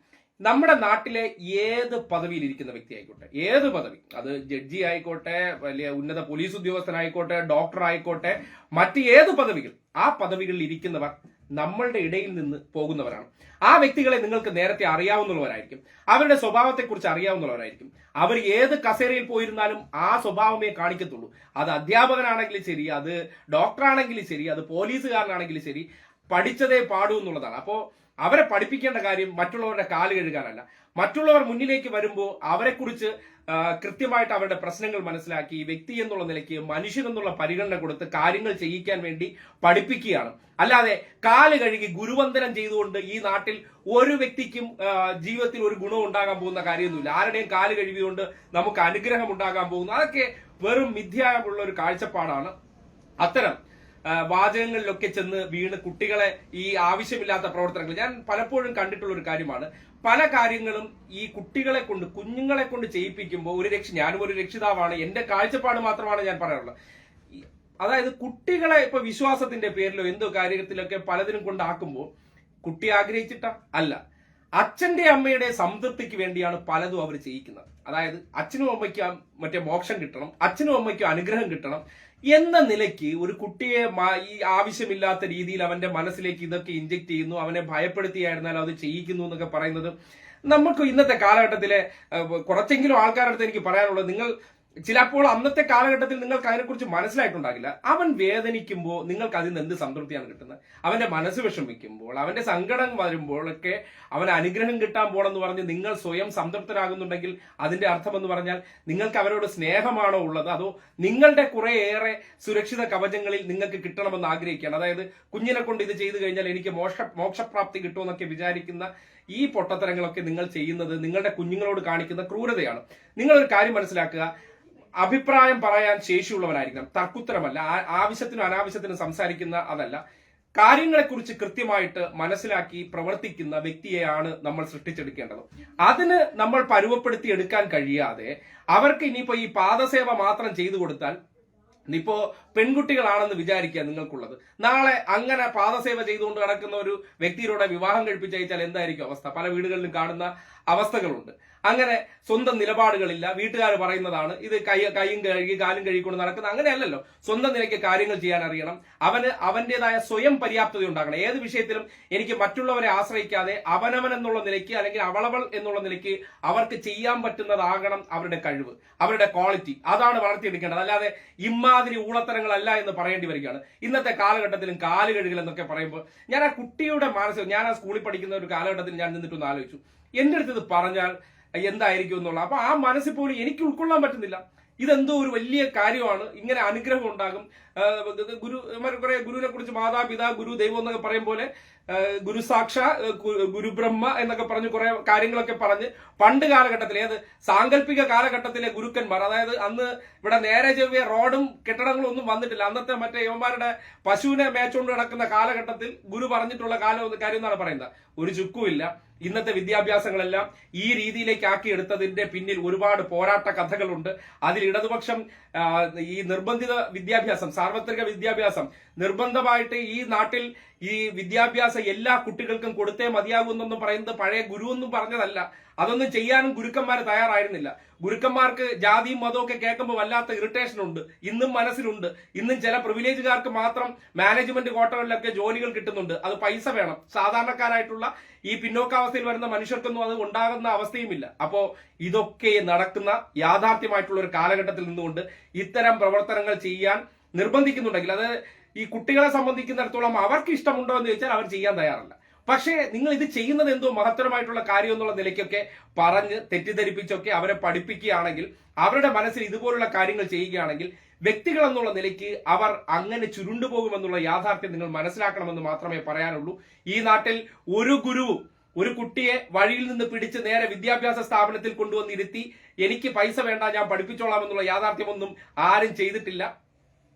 S1: നമ്മുടെ നാട്ടിലെ ഏത് പദവിയിൽ ഇരിക്കുന്ന വ്യക്തി ആയിക്കോട്ടെ, ഏത് പദവി, അത് ജഡ്ജി ആയിക്കോട്ടെ, വലിയ ഉന്നത പോലീസ് ഉദ്യോഗസ്ഥനായിക്കോട്ടെ, ഡോക്ടർ ആയിക്കോട്ടെ, മറ്റ് ഏത് പദവികൾ, ആ പദവികളിൽ ഇരിക്കുന്നവർ നമ്മളുടെ ഇടയിൽ നിന്ന് പോകുന്നവരാണ്. ആ വ്യക്തികളെ നിങ്ങൾക്ക് നേരത്തെ അറിയാവുന്നവരായിരിക്കും, അവരുടെ സ്വഭാവത്തെക്കുറിച്ച് അറിയാവുന്നവരായിരിക്കും. അവർ ഏത് കസേരയിൽ പോയിരുന്നാലും ആ സ്വഭാവമേ കാണിക്കത്തുള്ളൂ. അത് അധ്യാപകനാണെങ്കിലും ശരി, അത് ഡോക്ടറാണെങ്കിലും ശരി, അത് പോലീസുകാരനാണെങ്കിലും ശരി, പഠിച്ചതേ പാടൂ എന്നുള്ളതാണ്. അപ്പോ അവരെ പഠിപ്പിക്കേണ്ട കാര്യം മറ്റുള്ളവരുടെ കാല് കഴുകാനല്ല. മറ്റുള്ളവർ മുന്നിലേക്ക് വരുമ്പോൾ അവരെക്കുറിച്ച് കൃത്യമായിട്ട് അവരുടെ പ്രശ്നങ്ങൾ മനസ്സിലാക്കി വ്യക്തി എന്നുള്ള നിലയ്ക്ക് മനുഷ്യൻ എന്നുള്ള പരിഗണന കൊടുത്ത് കാര്യങ്ങൾ ചെയ്യിക്കാൻ വേണ്ടി പഠിപ്പിക്കുകയാണ്. അല്ലാതെ കാല് കഴുകി ഗുരുവന്ദനം ചെയ്തുകൊണ്ട് ഈ നാട്ടിൽ ഒരു വ്യക്തിക്കും ജീവിതത്തിൽ ഒരു ഗുണം ഉണ്ടാകാൻ പോകുന്ന കാര്യമൊന്നുമില്ല. ആരുടെയും കാല് കഴുകിയുകൊണ്ട് നമുക്ക് അനുഗ്രഹം ഉണ്ടാകാൻ പോകുന്നു, അതൊക്കെ വെറും മിഥ്യായുള്ള ഒരു കാഴ്ചപ്പാടാണ്. അത്തരം വാചകങ്ങളിലൊക്കെ ചെന്ന് വീണ് കുട്ടികളെ ഈ ആവശ്യമില്ലാത്ത പ്രവർത്തനങ്ങൾ ഞാൻ പലപ്പോഴും കണ്ടിട്ടുള്ള ഒരു കാര്യമാണ്. പല കാര്യങ്ങളും ഈ കുഞ്ഞുങ്ങളെ കൊണ്ട് ചെയ്യിപ്പിക്കുമ്പോൾ ഞാനും ഒരു രക്ഷിതാവാണ്, എന്റെ കാഴ്ചപ്പാട് മാത്രമാണ് ഞാൻ പറയാറുള്ളത്. അതായത് കുട്ടികളെ ഇപ്പൊ വിശ്വാസത്തിന്റെ പേരിലോ എന്തോ കാര്യത്തിലൊക്കെ പലതിനും കൊണ്ടാക്കുമ്പോൾ കുട്ടി ആഗ്രഹിച്ചിട്ടാ അല്ല, അച്ഛന്റെ അമ്മയുടെ സംതൃപ്തിക്ക് വേണ്ടിയാണ് പലതും അവർ ചെയ്യിക്കുന്നത്. അതായത് അച്ഛനും അമ്മയ്ക്കും മറ്റേ മോക്ഷം കിട്ടണം, അച്ഛനും അമ്മയ്ക്കും അനുഗ്രഹം കിട്ടണം എന്ന നിലയ്ക്ക് ഒരു കുട്ടിയെ ഈ ആവശ്യമില്ലാത്ത രീതിയിൽ അവന്റെ മനസ്സിലേക്ക് ഇതൊക്കെ ഇഞ്ചെക്ട് ചെയ്യുന്നു, അവനെ ഭയപ്പെടുത്തിയായിരുന്നാൽ അത് ചെയ്യിക്കുന്നു എന്നൊക്കെ പറയുന്നത് നമുക്ക് ഇന്നത്തെ കാലഘട്ടത്തിലെ കുറച്ചെങ്കിലും ആൾക്കാരുടെ അടുത്ത് എനിക്ക് പറയാനുള്ളത്, നിങ്ങൾ ചിലപ്പോൾ അന്നത്തെ കാലഘട്ടത്തിൽ നിങ്ങൾക്ക് അതിനെക്കുറിച്ച് മനസ്സിലായിട്ടുണ്ടാകില്ല. അവൻ വേദനിക്കുമ്പോൾ നിങ്ങൾക്ക് അതിൽ നിന്ന് എന്ത് സംതൃപ്തിയാണ് കിട്ടുന്നത്? അവന്റെ മനസ്സ് വിഷമിക്കുമ്പോൾ, അവന്റെ സങ്കടം വരുമ്പോഴൊക്കെ അവന് അനുഗ്രഹം കിട്ടാൻ പോണെന്ന് പറഞ്ഞ് നിങ്ങൾ സ്വയം സംതൃപ്തരാകുന്നുണ്ടെങ്കിൽ അതിന്റെ അർത്ഥം എന്ന് പറഞ്ഞാൽ നിങ്ങൾക്ക് അവരോട് സ്നേഹമാണോ ഉള്ളത്, അതോ നിങ്ങളുടെ കുറേയേറെ സുരക്ഷിത കവചങ്ങളിൽ നിങ്ങൾക്ക് കിട്ടണമെന്ന് ആഗ്രഹിക്കുകയാണ്? അതായത് കുഞ്ഞിനെ കൊണ്ട് ഇത് ചെയ്തു കഴിഞ്ഞാൽ എനിക്ക് മോക്ഷപ്രാപ്തി കിട്ടുമെന്നൊക്കെ വിചാരിക്കുന്ന ഈ പൊട്ടത്തരങ്ങളൊക്കെ നിങ്ങൾ ചെയ്യുന്നത് നിങ്ങളുടെ കുഞ്ഞുങ്ങളോട് കാണിക്കുന്ന ക്രൂരതയാണ്. നിങ്ങളൊരു കാര്യം മനസ്സിലാക്കുക, അഭിപ്രായം പറയാൻ ശേഷിയുള്ളവനായിരിക്കണം, തർക്കുത്തരമല്ല. ആവശ്യത്തിനും അനാവശ്യത്തിനും സംസാരിക്കുന്ന അതല്ല, കാര്യങ്ങളെക്കുറിച്ച് കൃത്യമായിട്ട് മനസ്സിലാക്കി പ്രവർത്തിക്കുന്ന വ്യക്തിയെയാണ് നമ്മൾ സൃഷ്ടിച്ചെടുക്കേണ്ടത്. അതിന് നമ്മൾ പരുവപ്പെടുത്തി എടുക്കാൻ കഴിയാതെ അവർക്ക് ഇനിയിപ്പോ ഈ പാദസേവ മാത്രം ചെയ്തു കൊടുത്താൽ, ഇപ്പോ പെൺകുട്ടികളാണെന്ന് വിചാരിക്കുക നിങ്ങൾക്കുള്ളത്, നാളെ അങ്ങനെ പാദസേവ ചെയ്തുകൊണ്ട് നടക്കുന്ന ഒരു വ്യക്തിയുടെ വിവാഹം കഴിപ്പിച്ചയച്ചാൽ എന്തായിരിക്കും അവസ്ഥ? പല വീടുകളിലും കാണുന്ന അവസ്ഥകളുണ്ട്. അങ്ങനെ സ്വന്തം നിലപാടുകളില്ല, വീട്ടുകാർ പറയുന്നതാണ്, ഇത് കൈയും കഴുകി കാലും കഴുകിക്കൊണ്ട് നടക്കുന്ന, അങ്ങനെയല്ലല്ലോ. സ്വന്തം നിലയ്ക്ക് കാര്യങ്ങൾ ചെയ്യാൻ അറിയണം, അവന് അവന്റേതായ സ്വയം പര്യാപ്തത ഉണ്ടാകണം. ഏത് വിഷയത്തിലും എനിക്ക് മറ്റുള്ളവരെ ആശ്രയിക്കാതെ അവനവൻ എന്നുള്ള നിലയ്ക്ക് അല്ലെങ്കിൽ അവളവൾ എന്നുള്ള നിലയ്ക്ക് അവർക്ക് ചെയ്യാൻ പറ്റുന്നതാകണം അവരുടെ കഴിവ്, അവരുടെ ക്വാളിറ്റി. അതാണ് വളർത്തിയെടുക്കേണ്ടത്. അല്ലാതെ ഇമാതിരി ഊളത്തരങ്ങളല്ല എന്ന് പറയേണ്ടി വരികയാണ്. ഇന്നത്തെ കാലഘട്ടത്തിലും കാല് കഴുകൽ എന്നൊക്കെ പറയുമ്പോൾ ഞാൻ ആ കുട്ടിയുടെ ഞാൻ ആ സ്കൂളിൽ പഠിക്കുന്ന ഒരു കാലഘട്ടത്തിൽ ഞാൻ നിന്നിട്ടൊന്ന് ആലോചിച്ചു, എന്റെ അടുത്ത് ഇത് പറഞ്ഞാൽ എന്തായിരിക്കും എന്നുള്ള. അപ്പൊ ആ മനസ്സിൽ പോലും എനിക്ക് ഉൾക്കൊള്ളാൻ പറ്റുന്നില്ല. ഇതെന്തോ ഒരു വലിയ കാര്യമാണ്, ഇങ്ങനെ അനുഗ്രഹം ഉണ്ടാകും, കുറെ ഗുരുവിനെ കുറിച്ച് മാതാപിതാ ഗുരു ദൈവം എന്നൊക്കെ പറയും പോലെ ഗുരു സാക്ഷ ഗുരുബ്രഹ്മ എന്നൊക്കെ പറഞ്ഞ് കുറെ കാര്യങ്ങളൊക്കെ പറഞ്ഞ് പണ്ട് കാലഘട്ടത്തിൽ ഏത് സാങ്കല്പിക കാലഘട്ടത്തിലെ ഗുരുക്കന്മാർ, അതായത് അന്ന് ഇവിടെ നേരെ ചെവ്വിയ റോഡും കെട്ടിടങ്ങളും ഒന്നും വന്നിട്ടില്ല, അന്നത്തെ മറ്റേ യുവന്മാരുടെ പശുവിനെ മേച്ചുകൊണ്ട് കിടക്കുന്ന കാലഘട്ടത്തിൽ ഗുരു പറഞ്ഞിട്ടുള്ള കാര്യം എന്നാണ് പറയുന്നത്. ഒരു ചുക്കുമില്ല. ഇന്നത്തെ വിദ്യാഭ്യാസങ്ങളെല്ലാം ഈ രീതിയിലേക്ക് ആക്കിയെടുത്തതിന്റെ പിന്നിൽ ഒരുപാട് പോരാട്ട കഥകളുണ്ട്. അതിൽ ഇടതുപക്ഷം ഈ നിർബന്ധിത വിദ്യാഭ്യാസം, സാർവത്രിക വിദ്യാഭ്യാസം നിർബന്ധമായിട്ട് ഈ നാട്ടിൽ ഈ വിദ്യാഭ്യാസം എല്ലാ കുട്ടികൾക്കും കൊടുത്തേ മതിയാകുന്നെന്ന് പറയുന്നത് പഴയ ഗുരുവൊന്നും പറഞ്ഞതല്ല. അതൊന്നും ചെയ്യാനും ഗുരുക്കന്മാർ തയ്യാറായിരുന്നില്ല. ഗുരുക്കന്മാർക്ക് ജാതിയും മതവും ഒക്കെ കേൾക്കുമ്പോൾ വല്ലാത്ത ഇറിറ്റേഷൻ ഉണ്ട്, ഇന്നും മനസ്സിലുണ്ട്. ഇന്നും ചില പ്രിവിലേജുകാർക്ക് മാത്രം മാനേജ്മെന്റ് കോട്ടകളിലൊക്കെ ജോലികൾ കിട്ടുന്നുണ്ട്. അത് പൈസ വേണം. സാധാരണക്കാരായിട്ടുള്ള ഈ പിന്നോക്കാവസ്ഥയിൽ വരുന്ന മനുഷ്യർക്കൊന്നും അത് ഉണ്ടാകുന്ന അവസ്ഥയുമില്ല. അപ്പോ ഇതൊക്കെ നടക്കുന്ന യാഥാർത്ഥ്യമായിട്ടുള്ള ഒരു കാലഘട്ടത്തിൽ നിന്നുകൊണ്ട് ഇത്തരം പ്രവർത്തനങ്ങൾ ചെയ്യാൻ നിർബന്ധിക്കുന്നുണ്ടെങ്കിൽ അത് ഈ കുട്ടികളെ സംബന്ധിക്കുന്നിടത്തോളം അവർക്ക് ഇഷ്ടമുണ്ടോ എന്ന് ചോദിച്ചാൽ അവർ ചെയ്യാൻ തയ്യാറല്ല. പക്ഷേ നിങ്ങൾ ഇത് ചെയ്യുന്നത് എന്തോ മഹത്തരമായിട്ടുള്ള കാര്യം എന്നുള്ള നിലയ്ക്കൊക്കെ പറഞ്ഞ് തെറ്റിദ്ധരിപ്പിച്ചൊക്കെ അവരെ പഠിപ്പിക്കുകയാണെങ്കിൽ, അവരുടെ മനസ്സിൽ ഇതുപോലുള്ള കാര്യങ്ങൾ ചെയ്യുകയാണെങ്കിൽ വ്യക്തികൾ എന്നുള്ള നിലയ്ക്ക് അവർ അങ്ങനെ ചുരുണ്ടുപോകുമെന്നുള്ള യാഥാർത്ഥ്യം നിങ്ങൾ മനസ്സിലാക്കണമെന്ന് മാത്രമേ പറയാനുള്ളൂ. ഈ നാട്ടിൽ ഒരു ഗുരുവും ഒരു കുട്ടിയെ വഴിയിൽ നിന്ന് പിടിച്ച് നേരെ വിദ്യാഭ്യാസ സ്ഥാപനത്തിൽ കൊണ്ടുവന്നിരുത്തി എനിക്ക് പൈസ വേണ്ട ഞാൻ പഠിപ്പിച്ചോളാം എന്നുള്ള യാഥാർത്ഥ്യമൊന്നും ആരും ചെയ്തിട്ടില്ല.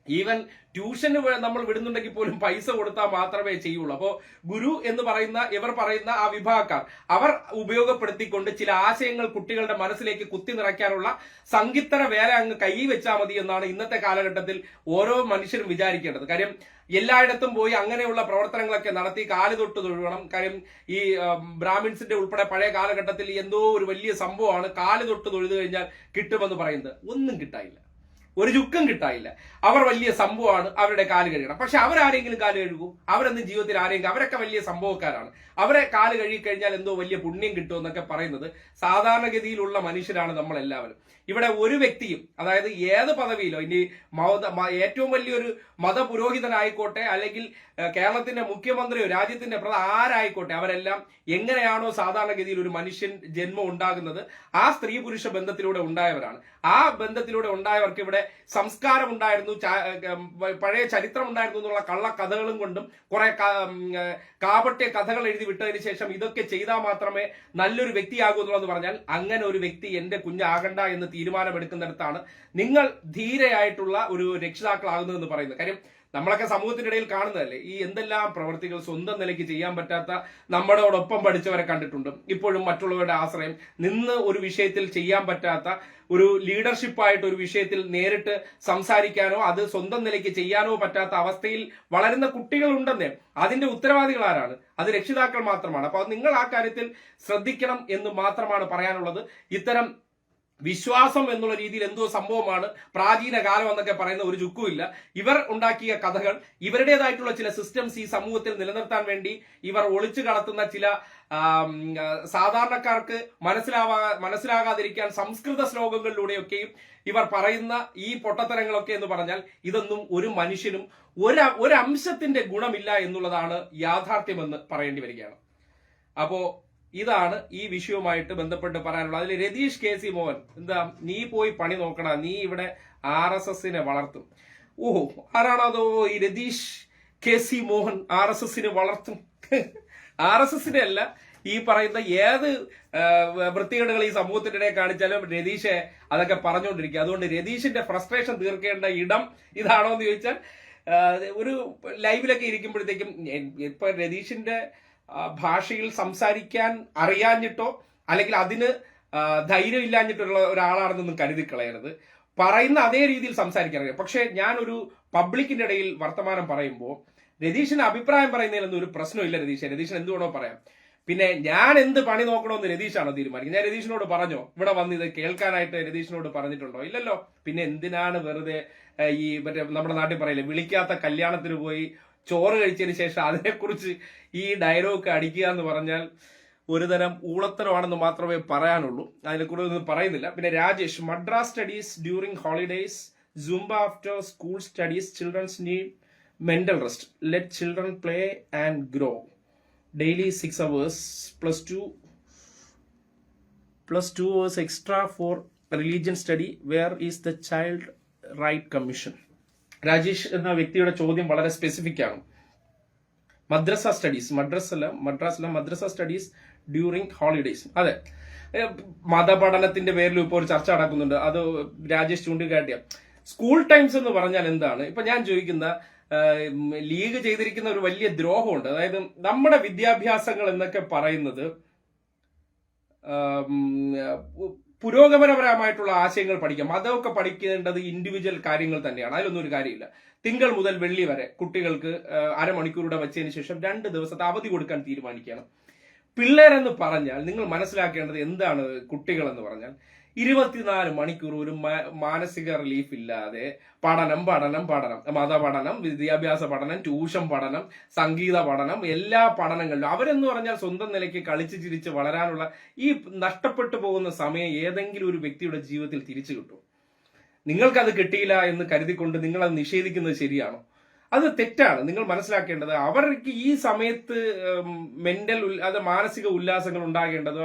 S1: ഈവൻ ട്യൂഷന് നമ്മൾ വിടുന്നുണ്ടെങ്കിൽ പോലും പൈസ കൊടുത്താൽ മാത്രമേ ചെയ്യുള്ളൂ. അപ്പോ ഗുരു എന്ന് പറയുന്ന ഇവർ പറയുന്ന ആ വിഭാഗക്കാർ അവർ ഉപയോഗപ്പെടുത്തിക്കൊണ്ട് ചില ആശയങ്ങൾ കുട്ടികളുടെ മനസ്സിലേക്ക് കുത്തി നിറയ്ക്കാനുള്ള സംഗീതര വേല അങ്ങ് കൈ വെച്ചാൽ മതി എന്നാണ് ഇന്നത്തെ കാലഘട്ടത്തിൽ ഓരോ മനുഷ്യരും വിചാരിക്കേണ്ടത്. കാര്യം എല്ലായിടത്തും പോയി അങ്ങനെയുള്ള പ്രവർത്തനങ്ങളൊക്കെ നടത്തി കാല് തൊട്ട് തൊഴുകണം. കാര്യം ഈ ബ്രാഹ്മിൻസിന്റെ ഉൾപ്പെടെ പഴയ കാലഘട്ടത്തിൽ എന്തോ ഒരു വലിയ സംഭവമാണ് കാല് തൊട്ട് തൊഴുതു കഴിഞ്ഞാൽ കിട്ടുമെന്ന് പറയുന്നത്. ഒന്നും കിട്ടായില്ല, ഒരു ചുക്കം കിട്ടായില്ല. അവർ വലിയ സംഭവമാണ്, അവരുടെ കാല് കഴുകണം. പക്ഷെ അവരാരെങ്കിലും കാല് കഴുകൂ? അവരെന്നും ജീവിതത്തിൽ ആരെങ്കിലും, അവരൊക്കെ വലിയ സംഭവക്കാരാണ്, അവരെ കാല് കഴുകി കഴിഞ്ഞാൽ എന്തോ വലിയ പുണ്യം കിട്ടും എന്നൊക്കെ പറയുന്നത് സാധാരണഗതിയിലുള്ള മനുഷ്യരാണ് നമ്മളെല്ലാവരും. ഇവിടെ ഒരു വ്യക്തിയും, അതായത് ഏത് പദവിയിലോ, ഇനി ഏറ്റവും വലിയൊരു മതപുരോഹിതനായിക്കോട്ടെ അല്ലെങ്കിൽ കേരളത്തിന്റെ മുഖ്യമന്ത്രിയോ രാജ്യത്തിന്റെ ആരായിക്കോട്ടെ, അവരെല്ലാം എങ്ങനെയാണോ സാധാരണഗതിയിൽ ഒരു മനുഷ്യൻ ജന്മം ഉണ്ടാകുന്നത് ആ സ്ത്രീ പുരുഷ ബന്ധത്തിലൂടെ ഉണ്ടായവരാണ്. ആ ബന്ധത്തിലൂടെ ഉണ്ടായവർക്ക് ഇവിടെ സംസ്കാരം ഉണ്ടായിരുന്നു, പഴയ ചരിത്രം ഉണ്ടായിരുന്നു എന്നുള്ള കള്ളക്കഥകളും കൊണ്ടും കുറെ കാപട്യ കഥകൾ എഴുതി വിട്ടതിന് ശേഷം ഇതൊക്കെ ചെയ്താൽ മാത്രമേ നല്ലൊരു വ്യക്തിയാകൂ എന്നുള്ളത് പറഞ്ഞാൽ അങ്ങനെ ഒരു വ്യക്തി എന്റെ കുഞ്ഞാകണ്ട എന്ന് തീരുമാനമെടുക്കുന്നിടത്താണ് നിങ്ങൾ ധീരയായിട്ടുള്ള ഒരു രക്ഷിതാക്കളാകുന്നതെന്ന് പറയുന്നത്. കാര്യം നമ്മളൊക്കെ സമൂഹത്തിനിടയിൽ കാണുന്നതല്ലേ ഈ എന്തെല്ലാം പ്രവർത്തികൾ സ്വന്തം നിലയ്ക്ക് ചെയ്യാൻ പറ്റാത്ത നമ്മളോടൊപ്പം പഠിച്ചവരെ കണ്ടിട്ടുണ്ട്. ഇപ്പോഴും മറ്റുള്ളവരുടെ ആശ്രയം നിന്ന് ഒരു വിഷയത്തിൽ ചെയ്യാൻ പറ്റാത്ത, ഒരു ലീഡർഷിപ്പായിട്ട് ഒരു വിഷയത്തിൽ നേരിട്ട് സംസാരിക്കാനോ അത് സ്വന്തം നിലയ്ക്ക് ചെയ്യാനോ പറ്റാത്ത അവസ്ഥയിൽ വളരുന്ന കുട്ടികളുണ്ടെന്നേ. അതിന്റെ ഉത്തരവാദികൾ ആരാണ്? അത് രക്ഷിതാക്കൾ മാത്രമാണ്. അപ്പൊ നിങ്ങൾ ആ കാര്യത്തിൽ ശ്രദ്ധിക്കണം എന്ന് മാത്രമാണ് പറയാനുള്ളത്. ഇത്തരം വിശ്വാസം എന്നുള്ള രീതിയിൽ എന്തോ സംഭവമാണ്, പ്രാചീന കാലം എന്നൊക്കെ പറയുന്ന ഒരു ചുക്കുമില്ല. ഇവർ ഉണ്ടാക്കിയ കഥകൾ, ഇവരുടേതായിട്ടുള്ള ചില സിസ്റ്റംസ് ഈ സമൂഹത്തിൽ നിലനിർത്താൻ വേണ്ടി ഇവർ ഒളിച്ചു കടത്തുന്ന ചില സാധാരണക്കാർക്ക് മനസ്സിലാകാതിരിക്കാൻ സംസ്കൃത ശ്ലോകങ്ങളിലൂടെയൊക്കെയും ഇവർ പറയുന്ന ഈ പൊട്ടത്തരങ്ങളൊക്കെ എന്ന് പറഞ്ഞാൽ ഇതൊന്നും ഒരു മനുഷ്യനും ഒരംശത്തിന്റെ ഗുണമില്ല എന്നുള്ളതാണ് യാഥാർത്ഥ്യമെന്ന് പറയേണ്ടി വരികയാണ്. അപ്പോ ഇതാണ് ഈ വിഷയവുമായിട്ട് ബന്ധപ്പെട്ട് പറയാനുള്ളത്. അതിൽ രതീഷ് കെ സി മോഹൻ, എന്താ നീ പോയി പണി നോക്കണ, നീ ഇവിടെ RSSനെ വളർത്തും. ഓഹോ, ആരാണതോ ഈ രതീഷ് കെ സി മോഹൻ RSSനെ വളർത്തും? RSSനെ അല്ല, ഈ പറയുന്ന ഏത് വൃത്തികേടുകൾ ഈ സമൂഹത്തിന്റെ ഇടയിൽ കാണിച്ചാലും രതീഷെ അതൊക്കെ പറഞ്ഞുകൊണ്ടിരിക്കുക. അതുകൊണ്ട് രതീഷിന്റെ ഫ്രസ്ട്രേഷൻ തീർക്കേണ്ട ഇടം ഇതാണോ എന്ന് ചോദിച്ചാൽ, ഒരു ലൈവിലൊക്കെ ഇരിക്കുമ്പോഴത്തേക്കും ഇപ്പൊ രതീഷിന്റെ ഭാഷയിൽ സംസാരിക്കാൻ അറിയാഞ്ഞിട്ടോ അല്ലെങ്കിൽ അതിന് ധൈര്യം ഇല്ലാഞ്ഞിട്ടുള്ള ഒരാളാണെന്നൊന്നും കരുതി കളയരുത്. പറയുന്ന അതേ രീതിയിൽ സംസാരിക്കാൻ അറിയാം. പക്ഷെ ഞാനൊരു പബ്ലിക്കിന്റെ ഇടയിൽ വർത്തമാനം പറയുമ്പോൾ രതീഷിന് അഭിപ്രായം പറയുന്നതിലൊന്നും ഒരു പ്രശ്നമില്ല. രതീഷിന് എന്ത് വേണോ പറയാം. പിന്നെ ഞാൻ എന്ത് പണി നോക്കണമെന്ന് രതീഷാണോ തീരുമാനിക്കുന്നത്? ഞാൻ രതീഷിനോട് പറഞ്ഞോ? ഇവിടെ വന്ന് ഇത് കേൾക്കാനായിട്ട് രതീഷിനോട് പറഞ്ഞിട്ടുണ്ടോ? ഇല്ലല്ലോ. പിന്നെ എന്തിനാണ് വെറുതെ ഈ മറ്റേ നമ്മുടെ നാട്ടിൽ പറയില്ലേ, വിളിക്കാത്ത കല്യാണത്തിന് പോയി ചോറ് കഴിച്ചതിന് ശേഷം അതിനെക്കുറിച്ച് ഈ ഡയലോഗ് അടിക്കുക എന്ന് പറഞ്ഞാൽ ഒരുതരം ഊളത്തരമാണെന്ന് മാത്രമേ പറയാനുള്ളൂ. അതിനെക്കുറിച്ച് ഒന്നും പറയുന്നില്ല. പിന്നെ Rajesh, Madras studies during holidays, Zumba after school studies, children's need mental rest, let children play and grow, daily 6 hours plus 2 hours extra for religion study. Where is the Child Right Commission? Rajesh എന്ന വ്യക്തിയുടെ ചോദ്യം വളരെ സ്പെസിഫിക് ആണ്. മദ്രസ studies, മദ്രസ studies during holidays. അതെ, മതപഠനത്തിന്റെ പേരിൽ ഇപ്പോൾ ഒരു ചർച്ച നടക്കുന്നുണ്ട്. അത് രാജേഷ് ചൂണ്ടിക്കാട്ടിയ സ്കൂൾ ടൈംസ് എന്ന് പറഞ്ഞാൽ എന്താണ്? ഇപ്പൊ ഞാൻ ചോദിക്കുന്ന ലീഗ് ചെയ്തിരിക്കുന്ന ഒരു വലിയ ദ്രോഹമുണ്ട്. അതായത് നമ്മുടെ വിദ്യാഭ്യാസങ്ങൾ എന്നൊക്കെ പറയുന്നത് പുരോഗമനപരമായിട്ടുള്ള ആശയങ്ങൾ പഠിക്കാം. മതമൊക്കെ പഠിക്കേണ്ടത് ഇൻഡിവിജ്വൽ കാര്യങ്ങൾ തന്നെയാണ്, അതിലൊന്നും ഒരു കാര്യമില്ല. തിങ്കൾ മുതൽ വെള്ളി വരെ കുട്ടികൾക്ക് അരമണിക്കൂറുടെ വെച്ചതിന് ശേഷം 2 ദിവസത്തെ അവധി കൊടുക്കാൻ തീരുമാനിക്കുകയാണ്. പിള്ളേരെന്ന് പറഞ്ഞാൽ നിങ്ങൾ മനസ്സിലാക്കേണ്ടത് എന്താണ്? കുട്ടികൾ എന്ന് പറഞ്ഞാൽ 24 മണിക്കൂർ ഒരു മാനസിക റിലീഫ് ഇല്ലാതെ പഠനം, മതപഠനം, വിദ്യാഭ്യാസ പഠനം, ട്യൂഷൻ പഠനം, സംഗീത പഠനം, എല്ലാ പഠനങ്ങളിലും അവരെന്ന് പറഞ്ഞാൽ സ്വന്തം നിലയ്ക്ക് കളിച്ച് ചിരിച്ച് വളരാനുള്ള ഈ നഷ്ടപ്പെട്ടു പോകുന്ന സമയം ഏതെങ്കിലും ഒരു വ്യക്തിയുടെ ജീവിതത്തിൽ തിരിച്ചു കിട്ടും. നിങ്ങൾക്കത് കിട്ടിയില്ല എന്ന് കരുതിക്കൊണ്ട് നിങ്ങൾ അത് നിഷേധിക്കുന്നത് ശരിയാണോ? അത് തെറ്റാണ്. നിങ്ങൾ മനസ്സിലാക്കേണ്ടത് അവർക്ക് ഈ സമയത്ത് മാനസിക ഉല്ലാസങ്ങൾ ഉണ്ടാകേണ്ടത്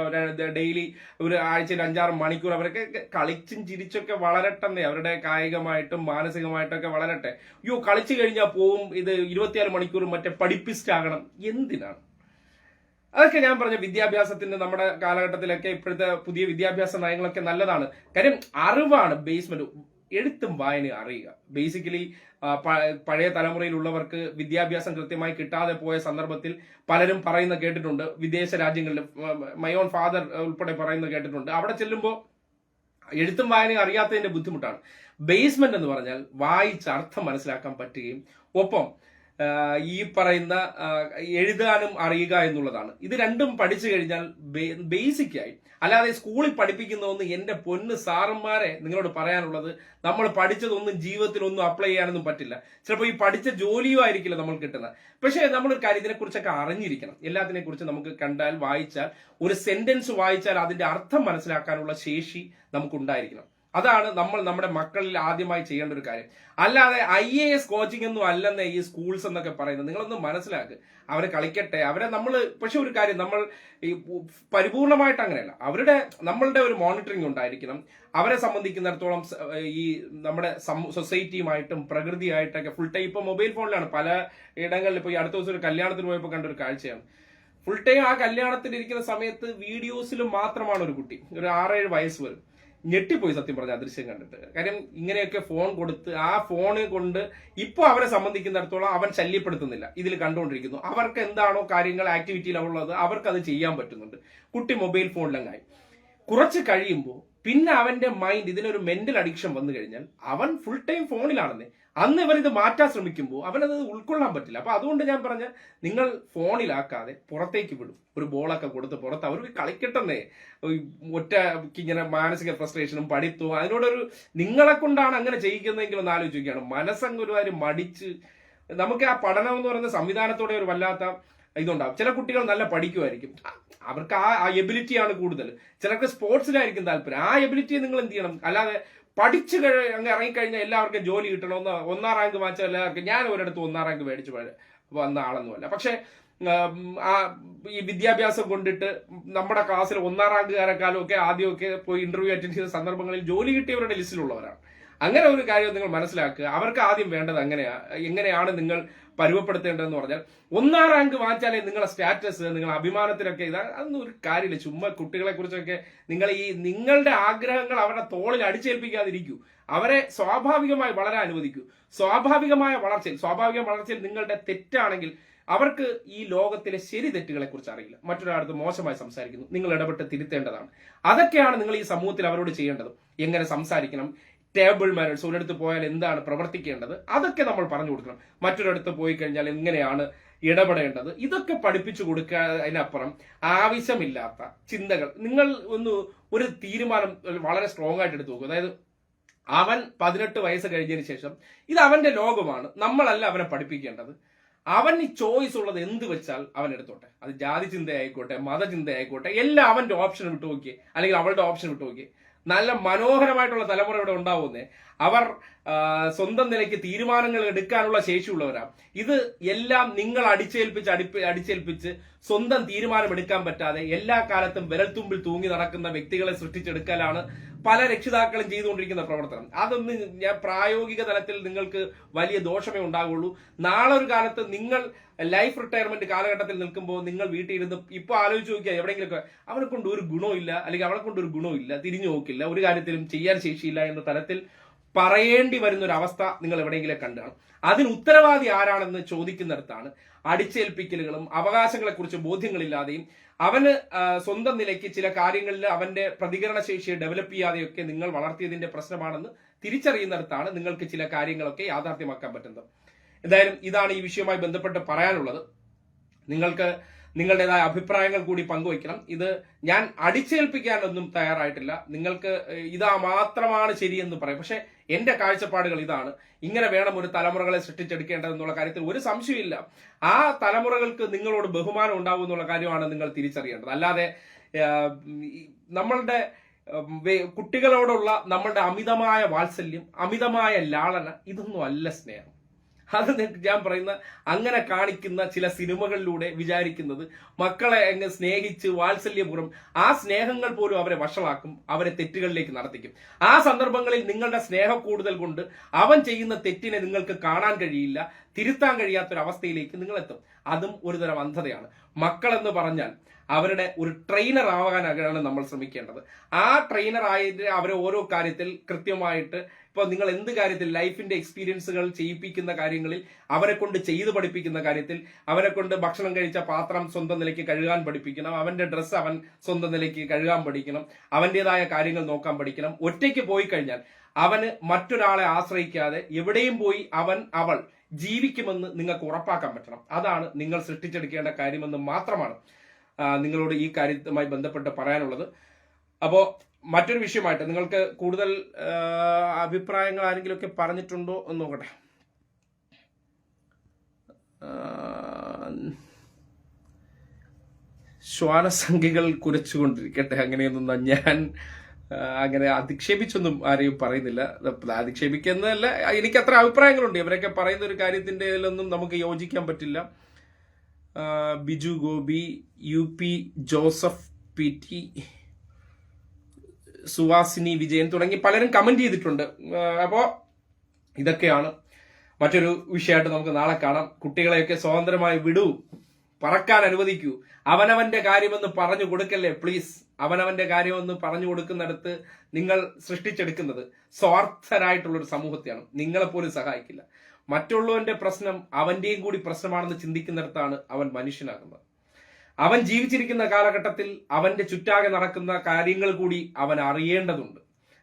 S1: ഡെയിലി ഒരു ആഴ്ചയിൽ 5-6 മണിക്കൂർ അവരൊക്കെ കളിച്ചും ചിരിച്ചൊക്കെ വളരട്ടെന്നേ. അവരുടെ കായികമായിട്ടും മാനസികമായിട്ടൊക്കെ വളരട്ടെ. കളിച്ചു കഴിഞ്ഞാൽ പോവും, ഇത് 24 മണിക്കൂർ മറ്റേ പഠിപ്പിസ്റ്റ് ആകണം, എന്തിനാണ്? അതൊക്കെ ഞാൻ പറഞ്ഞ വിദ്യാഭ്യാസത്തിന്റെ നമ്മുടെ കാലഘട്ടത്തിലൊക്കെ ഇപ്പോഴത്തെ പുതിയ വിദ്യാഭ്യാസ നയങ്ങളൊക്കെ നല്ലതാണ്. കാര്യം അറിവാണ് ബേസ്മെന്റ്. എഴുത്തും വായനയും അറിയുക. ബേസിക്കലി പഴയ തലമുറയിലുള്ളവർക്ക് വിദ്യാഭ്യാസം കൃത്യമായി കിട്ടാതെ പോയ സന്ദർഭത്തിൽ പലരും പറയുന്ന കേട്ടിട്ടുണ്ട്. വിദേശ രാജ്യങ്ങളിൽ മൈ ഓൺ ഫാദർ ഉൾപ്പെടെ പറയുന്നത് കേട്ടിട്ടുണ്ട്. അവിടെ ചെല്ലുമ്പോൾ എഴുത്തും വായനയും അറിയാത്തതിന്റെ ബുദ്ധിമുട്ടാണ്. ബേസ്മെന്റ് എന്ന് പറഞ്ഞാൽ വായിച്ച് അർത്ഥം മനസ്സിലാക്കാൻ പറ്റുകയും ഒപ്പം ഈ പറയുന്ന എഴുതാനും അറിയുക എന്നുള്ളതാണ്. ഇത് രണ്ടും പഠിച്ചു കഴിഞ്ഞാൽ ബേസിക്കായി, അല്ലാതെ സ്കൂളിൽ പഠിപ്പിക്കുന്നതൊന്നും എന്റെ പൊന്ന് സാറന്മാരെ നിങ്ങളോട് പറയാനുള്ളത്, നമ്മൾ പഠിച്ചതൊന്നും ജീവിതത്തിലൊന്നും അപ്ലൈ ചെയ്യാനൊന്നും പറ്റില്ല. ചിലപ്പോൾ ഈ പഠിച്ച ജോലിയോ ആയിരിക്കില്ല നമ്മൾ കിട്ടുന്നത്. പക്ഷേ നമ്മളൊരു കാര്യം ഇതിനെ കുറിച്ചൊക്കെ അറിഞ്ഞിരിക്കണം. എല്ലാത്തിനെ കുറിച്ച് നമുക്ക് കണ്ടാൽ, വായിച്ചാൽ, ഒരു സെന്റൻസ് വായിച്ചാൽ അതിന്റെ അർത്ഥം മനസ്സിലാക്കാനുള്ള ശേഷി നമുക്കുണ്ടായിരിക്കണം. അതാണ് നമ്മൾ നമ്മുടെ മക്കളിൽ ആദ്യമായി ചെയ്യേണ്ട ഒരു കാര്യം. അല്ലാതെ IAS കോച്ചിങ് ഒന്നും അല്ലെന്നേ ഈ സ്കൂൾസ് എന്നൊക്കെ പറയുന്നത്. നിങ്ങളൊന്ന് മനസ്സിലാക്കുക. അവരെ കളിക്കട്ടെ, അവരെ നമ്മൾ, പക്ഷെ ഒരു കാര്യം, നമ്മൾ ഈ പരിപൂർണമായിട്ട് അങ്ങനെയല്ല. നമ്മളുടെ ഒരു മോണിറ്ററിംഗ് ഉണ്ടായിരിക്കണം. അവരെ സംബന്ധിക്കുന്നിടത്തോളം ഈ നമ്മുടെ സൊസൈറ്റിയുമായിട്ടും പ്രകൃതിയായിട്ടൊക്കെ ഫുൾ ടൈം ഇപ്പൊ മൊബൈൽ ഫോണിലാണ് പല ഇടങ്ങളിൽ. ഇപ്പൊ ഈ അടുത്ത ദിവസം ഒരു കല്യാണത്തിന് പോയപ്പോൾ കണ്ടൊരു കാഴ്ചയാണ്. ഫുൾ ടൈം ആ കല്യാണത്തിൽ ഇരിക്കുന്ന സമയത്ത് വീഡിയോസിലും മാത്രമാണ് ഒരു കുട്ടി, ഒരു 6-7 വയസ്സ് വരും. ഞെട്ടിപ്പോയി സത്യം പറഞ്ഞ ദൃശ്യം കണ്ടിട്ട്. കാര്യം ഇങ്ങനെയൊക്കെ ഫോൺ കൊടുത്ത് ആ ഫോണ് കൊണ്ട് ഇപ്പൊ അവരെ സംബന്ധിക്കുന്നിടത്തോളം അവൻ ശല്യപ്പെടുത്തുന്നില്ല, ഇതിൽ കണ്ടുകൊണ്ടിരിക്കുന്നു. അവർക്ക് എന്താണോ കാര്യങ്ങൾ ആക്ടിവിറ്റിയിലുള്ളത് അവർക്ക് അത് ചെയ്യാൻ പറ്റുന്നുണ്ട്. കുട്ടി മൊബൈൽ ഫോണിലങ്ങായി. കുറച്ച് കഴിയുമ്പോൾ പിന്നെ അവന്റെ മൈൻഡ് ഇതിനൊരു മെന്റൽ അഡിക്ഷൻ വന്നു കഴിഞ്ഞാൽ അവൻ ഫുൾ ടൈം ഫോണിലാണെന്നേ. അന്ന് ഇവർ ഇത് മാറ്റാൻ ശ്രമിക്കുമ്പോൾ അവനത് ഉൾക്കൊള്ളാൻ പറ്റില്ല. അപ്പൊ അതുകൊണ്ട് ഞാൻ പറഞ്ഞ, നിങ്ങൾ ഫോണിലാക്കാതെ പുറത്തേക്ക് വിടും. ഒരു ബോളൊക്കെ കൊടുത്ത് പുറത്ത് അവർക്ക് കളിക്കട്ടെന്നേ. ഇങ്ങനെ മാനസിക ഫ്രസ്ട്രേഷനും പഠിത്തവും അതിനോടൊരു, നിങ്ങളെ കൊണ്ടാണ് അങ്ങനെ ചെയ്യിക്കുന്നതെങ്കിൽ ഒന്ന് ആലോചിക്കുകയാണ്. മനസ്സങ്ങ് ഒരു കാര്യം മടിച്ച്, നമുക്ക് ആ പഠനം എന്ന് പറയുന്ന സംവിധാനത്തോടെ ഒരു വല്ലാത്ത ഇതുണ്ടാവും. ചില കുട്ടികൾ നല്ല പഠിക്കുമായിരിക്കും, അവർക്ക് ആ എബിലിറ്റിയാണ് കൂടുതൽ. ചിലർക്ക് സ്പോർട്സിലായിരിക്കും താല്പര്യം. ആ എബിലിറ്റിയെ നിങ്ങൾ എന്ത് ചെയ്യണം? അല്ലാതെ പഠിച്ചു അങ്ങ് ഇറങ്ങിക്കഴിഞ്ഞാൽ എല്ലാവർക്കും ജോലി കിട്ടണം, 1ാം റാങ്ക് വാങ്ങിച്ചാൽ എല്ലാവർക്കും. ഞാൻ ഒരിടത്ത് 1ാം റാങ്ക് മേടിച്ചു വന്ന ആളൊന്നുമല്ല. പക്ഷെ ഈ വിദ്യാഭ്യാസം കൊണ്ടിട്ട് നമ്മുടെ ക്ലാസ്സിൽ 1ാം റാങ്കുകാരെക്കാളും ഒക്കെ ആദ്യമൊക്കെ പോയി ഇന്റർവ്യൂ അറ്റൻഡ് ചെയ്ത സന്ദർഭങ്ങളിൽ ജോലി കിട്ടിയവരുടെ ലിസ്റ്റിലുള്ളവരാണ്. അങ്ങനെ ഒരു കാര്യം നിങ്ങൾ മനസ്സിലാക്കുക. അവർക്ക് ആദ്യം വേണ്ടത് എങ്ങനെയാണ് നിങ്ങൾ പരുവപ്പെടുത്തേണ്ടതെന്ന് പറഞ്ഞാൽ, 1ാം റാങ്ക് വാങ്ങിച്ചാലേ നിങ്ങളെ സ്റ്റാറ്റസ്, നിങ്ങളെ അഭിമാനത്തിനൊക്കെ അതൊന്നും ഒരു കാര്യമില്ല. ചുമ്മാ കുട്ടികളെ കുറിച്ചൊക്കെ നിങ്ങളുടെ ആഗ്രഹങ്ങൾ അവരുടെ തോളിൽ അടിച്ചേൽപ്പിക്കാതിരിക്കൂ. അവരെ സ്വാഭാവികമായി വളരാൻ അനുവദിക്കൂ. സ്വാഭാവിക വളർച്ചയിൽ നിങ്ങളുടെ തെറ്റാണെങ്കിൽ അവർക്ക് ഈ ലോകത്തിലെ ശരി തെറ്റുകളെ കുറിച്ച് അറിയില്ല. മറ്റൊരാളടുത്ത് മോശമായി സംസാരിക്കുന്നു, നിങ്ങൾ ഇടപെട്ട് തിരുത്തേണ്ടതാണ്. അതൊക്കെയാണ് നിങ്ങൾ ഈ സമൂഹത്തിൽ അവരോട് ചെയ്യേണ്ടത്. എങ്ങനെ സംസാരിക്കണം, ടേബിൾ മാനേഴ്സ്, ഒരിടത്ത് പോയാൽ എന്താണ് പ്രവർത്തിക്കേണ്ടത്, അതൊക്കെ നമ്മൾ പറഞ്ഞു കൊടുക്കണം. മറ്റൊരിടത്ത് പോയി കഴിഞ്ഞാൽ എങ്ങനെയാണ് ഇടപെടേണ്ടത്, ഇതൊക്കെ പഠിപ്പിച്ചു കൊടുക്കുക. അതിനപ്പുറം ആവശ്യമില്ലാത്ത ചിന്തകൾ, നിങ്ങൾ ഒരു തീരുമാനം വളരെ സ്ട്രോങ് ആയിട്ട് എടുത്തു നോക്കും. അതായത് അവൻ 18 വയസ്സ് കഴിഞ്ഞതിന് ശേഷം ഇത് അവന്റെ ലോകമാണ്, നമ്മളല്ല അവനെ പഠിപ്പിക്കേണ്ടത്. അവൻ ഈ ചോയ്സ് ഉള്ളത് എന്ത് വെച്ചാൽ അവൻ എടുത്തോട്ടെ. അത് ജാതി ചിന്തയായിക്കോട്ടെ, മതചിന്തയായിക്കോട്ടെ, എല്ലാം അവന്റെ ഓപ്ഷൻ വിട്ടു നോക്കിയേ, അല്ലെങ്കിൽ അവളുടെ ഓപ്ഷൻ വിട്ടു നോക്കിയേ. നല്ല മനോഹരമായിട്ടുള്ള തലമുറ ഇവിടെ ഉണ്ടാവുന്നേ. അവർ സ്വന്തം നിലയ്ക്ക് തീരുമാനങ്ങൾ എടുക്കാനുള്ള ശേഷിയുള്ളവരാണ്. ഇത് എല്ലാം നിങ്ങൾ അടിച്ചേൽപ്പിച്ച് സ്വന്തം തീരുമാനമെടുക്കാൻ പറ്റാതെ എല്ലാ കാലത്തും വിരൽത്തുമ്പിൽ തൂങ്ങി നടക്കുന്ന വ്യക്തികളെ സൃഷ്ടിച്ചെടുക്കലാണ് പല രക്ഷിതാക്കളും ചെയ്തുകൊണ്ടിരിക്കുന്ന പ്രവർത്തനം. അതൊന്നും ഞാൻ പ്രായോഗിക തലത്തിൽ നിങ്ങൾക്ക് വലിയ ദോഷമേ ഉണ്ടാകുള്ളൂ. നാളെ ഒരു കാലത്ത് നിങ്ങൾ ലൈഫ് റിട്ടയർമെന്റ് കാലഘട്ടത്തിൽ നിൽക്കുമ്പോൾ നിങ്ങൾ വീട്ടിൽ ഇരുന്ന് ഇപ്പൊ ആലോചിച്ച് നോക്കിയാൽ എവിടെയെങ്കിലുമൊക്കെ അവനെ കൊണ്ട് ഒരു ഗുണമില്ല, അല്ലെങ്കിൽ അവളെ കൊണ്ട് ഒരു ഗുണമില്ല, തിരിഞ്ഞു നോക്കില്ല, ഒരു കാര്യത്തിലും ചെയ്യാൻ ശേഷിയില്ല എന്ന തരത്തിൽ പറയേണ്ടി വരുന്ന ഒരു അവസ്ഥ നിങ്ങൾ എവിടെയെങ്കിലും കണ്ടാണ്. അതിന് ഉത്തരവാദി ആരാണെന്ന് ചോദിക്കുന്നിടത്താണ് അടിച്ചേൽപ്പിക്കലുകളും അവകാശങ്ങളെ കുറിച്ച് ബോധ്യങ്ങളില്ലാതെയും അവന് സ്വന്തം നിലയ്ക്ക് ചില കാര്യങ്ങളിൽ അവന്റെ പ്രതികരണ ശേഷിയെ ഡെവലപ്പ് ചെയ്യാതെയൊക്കെ നിങ്ങൾ വളർത്തിയതിന്റെ പ്രശ്നമാണെന്ന് തിരിച്ചറിയുന്നിടത്താണ് നിങ്ങൾക്ക് ചില കാര്യങ്ങളൊക്കെ യാഥാർത്ഥ്യമാക്കാൻ പറ്റുന്നത്. എന്തായാലും ഇതാണ് ഈ വിഷയവുമായി ബന്ധപ്പെട്ട് പറയാനുള്ളത്. നിങ്ങൾക്ക് നിങ്ങളുടേതായ അഭിപ്രായങ്ങൾ കൂടി പങ്കുവയ്ക്കണം. ഇത് ഞാൻ അടിച്ചേൽപ്പിക്കാനൊന്നും തയ്യാറായിട്ടില്ല. നിങ്ങൾക്ക് ഇതാ മാത്രമാണ് ശരിയെന്ന് പറയും. പക്ഷെ എന്റെ കാഴ്ചപ്പാടുകൾ ഇതാണ്. ഇങ്ങനെ വേണം ഒരു തലമുറകളെ സൃഷ്ടിച്ചെടുക്കേണ്ടതെന്നുള്ള കാര്യത്തിൽ ഒരു സംശയമില്ല. ആ തലമുറകൾക്ക് നിങ്ങളോട് ബഹുമാനം ഉണ്ടാവും എന്നുള്ള കാര്യമാണ് നിങ്ങൾ തിരിച്ചറിയേണ്ടത്. അല്ലാതെ നമ്മളുടെ കുട്ടികളോടുള്ള നമ്മളുടെ അമിതമായ വാത്സല്യം, അമിതമായ ലാളന, ഇതൊന്നും അല്ല സ്നേഹം. അത് ഞാൻ പറയുന്ന അങ്ങനെ കാണിക്കുന്ന ചില സിനിമകളിലൂടെ വിചാരിക്കുന്നത് മക്കളെ അങ്ങ് സ്നേഹിച്ച് വാത്സല്യപൂർവ്വം ആ സ്നേഹങ്ങൾ പോലും അവരെ വഷളാക്കും, അവരെ തെറ്റുകളിലേക്ക് നടത്തിക്കും. ആ സന്ദർഭങ്ങളിൽ നിങ്ങളുടെ സ്നേഹം കൂടുതൽ കൊണ്ട് അവൻ ചെയ്യുന്ന തെറ്റിനെ നിങ്ങൾക്ക് കാണാൻ കഴിയില്ല, തിരുത്താൻ കഴിയാത്തൊരവസ്ഥയിലേക്ക് നിങ്ങൾ എത്തും. അതും ഒരുതരം അന്ധതയാണ്. മക്കളെന്ന് പറഞ്ഞാൽ അവരുടെ ഒരു ട്രെയിനർ ആവാനാണ് നമ്മൾ ശ്രമിക്കേണ്ടത്. ആ ട്രെയിനർ ആയിട്ട് അവരെ ഓരോ കാര്യത്തിൽ കൃത്യമായിട്ട്, ഇപ്പൊ നിങ്ങൾ എന്ത് കാര്യത്തിൽ ലൈഫിന്റെ എക്സ്പീരിയൻസുകൾ ചെയ്യിപ്പിക്കുന്ന കാര്യങ്ങളിൽ, അവരെ കൊണ്ട് ചെയ്തു പഠിപ്പിക്കുന്ന കാര്യത്തിൽ, അവരെ കൊണ്ട് ഭക്ഷണം കഴിച്ച പാത്രം സ്വന്തം നിലയ്ക്ക് കഴുകാൻ പഠിപ്പിക്കണം, അവന്റെ ഡ്രസ്സ് അവൻ സ്വന്തം നിലയ്ക്ക് കഴുകാൻ പഠിക്കണം, അവന്റേതായ കാര്യങ്ങൾ നോക്കാൻ പഠിക്കണം. ഒറ്റയ്ക്ക് പോയി കഴിഞ്ഞാൽ അവന് മറ്റൊരാളെ ആശ്രയിക്കാതെ എവിടെയും പോയി അവൾ ജീവിക്കുമെന്ന് നിങ്ങൾക്ക് ഉറപ്പാക്കാൻ പറ്റണം. അതാണ് നിങ്ങൾ സൃഷ്ടിച്ചെടുക്കേണ്ട കാര്യമെന്ന് മാത്രമാണ് നിങ്ങളോട് ഈ കാര്യവുമായി ബന്ധപ്പെട്ട് പറയാനുള്ളത്. അപ്പോ മറ്റൊരു വിഷയമായിട്ട് നിങ്ങൾക്ക് കൂടുതൽ അഭിപ്രായങ്ങൾ ആരെങ്കിലുമൊക്കെ പറഞ്ഞിട്ടുണ്ടോ എന്ന് നോക്കട്ടെ. ശ്വാനസംഖ്യകൾ കുരച്ചുകൊണ്ടിരിക്കട്ടെ. അങ്ങനെയൊന്നും ഞാൻ അങ്ങനെ അധിക്ഷേപിച്ചൊന്നും ആരെയും പറയുന്നില്ല. അധിക്ഷേപിക്കുന്നതല്ല, എനിക്ക് അത്ര അഭിപ്രായങ്ങളുണ്ട്. ഇവരൊക്കെ പറയുന്ന ഒരു കാര്യത്തിന്റെ ഇതിലൊന്നും നമുക്ക് യോജിക്കാൻ പറ്റില്ല. ബിജു ഗോപി, UP ജോസഫ് PT, സുവാസിനി വിജയൻ തുടങ്ങി പലരും കമന്റ് ചെയ്തിട്ടുണ്ട്. അപ്പോ ഇതൊക്കെയാണ്. മറ്റൊരു വിഷയമായിട്ട് നമുക്ക് നാളെ കാണാം. കുട്ടികളെയൊക്കെ സ്വതന്ത്രമായി വിടൂ, പറക്കാൻ അനുവദിക്കൂ. അവനവന്റെ കാര്യമെന്ന് പറഞ്ഞു കൊടുക്കല്ലേ പ്ലീസ്. അവനവന്റെ കാര്യമെന്ന് പറഞ്ഞു കൊടുക്കുന്നിടത്ത് നിങ്ങൾ സൃഷ്ടിച്ചെടുക്കുന്നത് സ്വാർത്ഥരായിട്ടുള്ളൊരു സമൂഹത്തെയാണ്. നിങ്ങളെപ്പോലും സഹായിക്കില്ല. മറ്റുള്ളവന്റെ പ്രശ്നം അവന്റെയും കൂടി പ്രശ്നമാണെന്ന് ചിന്തിക്കുന്നിടത്താണ് അവൻ മനുഷ്യനാകുന്നത്. അവൻ ജീവിച്ചിരിക്കുന്ന കാലഘട്ടത്തിൽ അവന്റെ ചുറ്റാകെ നടക്കുന്ന കാര്യങ്ങൾ കൂടി അവൻ അറിയേണ്ടതുണ്ട്,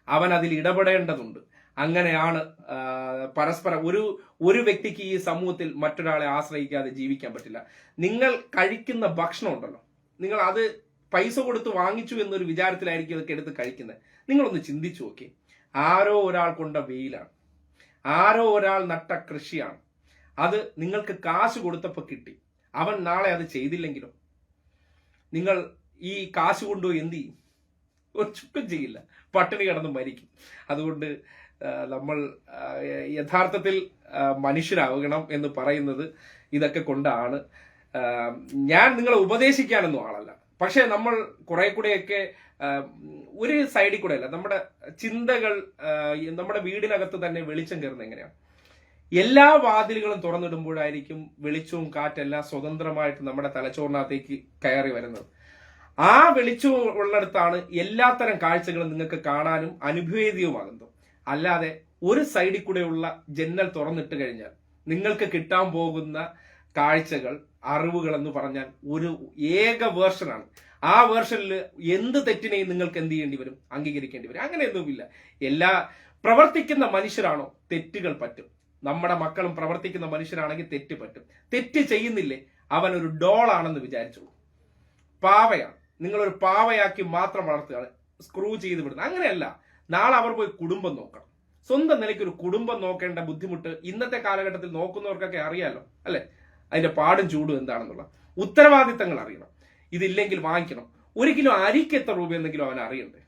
S1: അവൻ അതിൽ ഇടപെടേണ്ടതുണ്ട്. അങ്ങനെയാണ് പരസ്പരം ഒരു വ്യക്തിക്ക് ഈ സമൂഹത്തിൽ മറ്റൊരാളെ ആശ്രയിക്കാതെ ജീവിക്കാൻ പറ്റില്ല. നിങ്ങൾ കഴിക്കുന്ന ഭക്ഷണം ഉണ്ടല്ലോ, നിങ്ങൾ അത് പൈസ കൊടുത്ത് വാങ്ങിച്ചു എന്നൊരു വിചാരത്തിലായിരിക്കും ഇതൊക്കെ എടുത്ത് കഴിക്കുന്നത്. നിങ്ങളൊന്ന് ചിന്തിച്ചു നോക്കി. ആരോ ഒരാൾ കൊണ്ട വെയിലാണ്, ആരോ ഒരാൾ നട്ട കൃഷിയാണ്. അത് നിങ്ങൾക്ക് കാശ് കൊടുത്തപ്പോൾ കിട്ടി. അവൻ നാളെ അത് ചെയ്തില്ലെങ്കിലോ? നിങ്ങൾ ഈ കാശ് കൊണ്ടുപോയി എന്ത് ചെയ്യും? ഒരു ചുക്കും ചെയ്യില്ല, പട്ടിണി കിടന്ന് മരിക്കും. അതുകൊണ്ട് നമ്മൾ യഥാർത്ഥത്തിൽ മനുഷ്യരാകണം എന്ന് പറയുന്നത് ഇതൊക്കെ കൊണ്ടാണ്. ഞാൻ നിങ്ങളെ ഉപദേശിക്കാനൊന്നും ആളല്ല. പക്ഷെ നമ്മൾ കുറെ കൂടെയൊക്കെ ഒരു സൈഡിൽ കൂടെ അല്ല, നമ്മുടെ ചിന്തകൾ നമ്മുടെ വീടിനകത്ത് തന്നെ വെളിച്ചം കയറുന്നത് എങ്ങനെയാണ്? എല്ലാ വാതിലുകളും തുറന്നിടുമ്പോഴായിരിക്കും വെളിച്ചവും കാറ്റെല്ലാം സ്വതന്ത്രമായിട്ട് നമ്മുടെ തലച്ചോറിനകത്തേക്ക് കയറി വരുന്നത്. ആ വെളിച്ചവും ഉള്ളിടത്താണ് എല്ലാത്തരം കാഴ്ചകളും നിങ്ങൾക്ക് കാണാനും അനുഭവേദ്യവുമാകുന്നത്. അല്ലാതെ ഒരു സൈഡിൽ കൂടെയുള്ള ജന്നൽ തുറന്നിട്ട് കഴിഞ്ഞാൽ നിങ്ങൾക്ക് കിട്ടാൻ പോകുന്ന കാഴ്ചകൾ, അറിവുകൾ എന്ന് പറഞ്ഞാൽ ഒരു ഏക വേർഷനാണ്. ആ വേർഷനിൽ എന്ത് തെറ്റിനെയും നിങ്ങൾക്ക് എന്ത് ചെയ്യേണ്ടി വരും? അംഗീകരിക്കേണ്ടി വരും. അങ്ങനെയൊന്നുമില്ല. എല്ലാ പ്രവർത്തിക്കുന്ന മനുഷ്യരാണോ തെറ്റുകൾ പറ്റും. നമ്മുടെ മക്കളും പ്രവർത്തിക്കുന്ന മനുഷ്യരാണെങ്കിൽ തെറ്റ് പറ്റും. തെറ്റ് ചെയ്യുന്നില്ലേ, അവൻ ഒരു ഡോളാണെന്ന് വിചാരിച്ചോളൂ. പാവയാണ്. നിങ്ങളൊരു പാവയാക്കി മാത്രം വളർത്തുകയാണ്, സ്ക്രൂ ചെയ്ത് വിടുന്നത്. അങ്ങനെയല്ല. നാളെ അവർ പോയി കുടുംബം നോക്കണം. സ്വന്തം നിലയ്ക്ക് ഒരു കുടുംബം നോക്കേണ്ട ബുദ്ധിമുട്ട് ഇന്നത്തെ കാലഘട്ടത്തിൽ നോക്കുന്നവർക്കൊക്കെ അറിയാലോ, അല്ലെ? അതിന്റെ പാടും ചൂടും എന്താണെന്നുള്ള ഉത്തരവാദിത്തങ്ങൾ അറിയണം. ഇതില്ലെങ്കിൽ വാങ്ങിക്കണം. 1 കിലോ അരിക്ക് എത്ര രൂപ എന്തെങ്കിലും അവൻ അറിയണ്ടേ?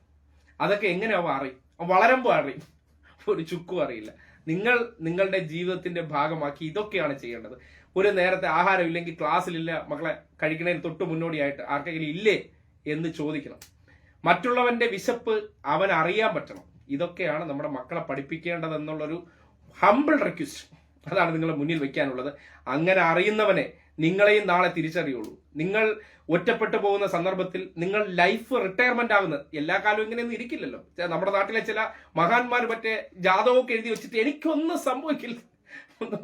S1: അതൊക്കെ എങ്ങനെ അവൻ അറിയും? വളരുമ്പോൾ അറിയും. ഒരു ചുക്കും അറിയില്ല. നിങ്ങൾ നിങ്ങളുടെ ജീവിതത്തിന്റെ ഭാഗമാക്കി ഇതൊക്കെയാണ് ചെയ്യേണ്ടത്. ഒരു നേരത്തെ ആഹാരം ഇല്ലെങ്കിൽ ക്ലാസ്സിലില്ല മക്കളെ, കഴിക്കുന്നതിന് തൊട്ട് മുന്നോടിയായിട്ട് ആർക്കെങ്കിലും ഇല്ലേ എന്ന് ചോദിക്കണം. മറ്റുള്ളവന്റെ വിശപ്പ് അവൻ അറിയാൻ പറ്റണം. ഇതൊക്കെയാണ് നമ്മുടെ മക്കളെ പഠിപ്പിക്കേണ്ടതെന്നുള്ളൊരു ഹംബിൾ റിക്വസ്റ്റ് അതാണ് നിങ്ങളെ മുന്നിൽ വെക്കാനുള്ളത്. അങ്ങനെ അറിയുന്നവനെ നിങ്ങളെയും നാളെ തിരിച്ചറിയുള്ളൂ. നിങ്ങൾ ഒറ്റപ്പെട്ടു പോകുന്ന സന്ദർഭത്തിൽ നിങ്ങൾ ലൈഫ് റിട്ടയർമെന്റ് ആകുന്നത് എല്ലാ കാലവും ഇങ്ങനെയൊന്നും ഇരിക്കില്ലല്ലോ. നമ്മുടെ നാട്ടിലെ ചില മഹാന്മാർ മറ്റേ ജാതകമൊക്കെ എഴുതി വെച്ചിട്ട് എനിക്കൊന്നും സംഭവിക്കില്ല,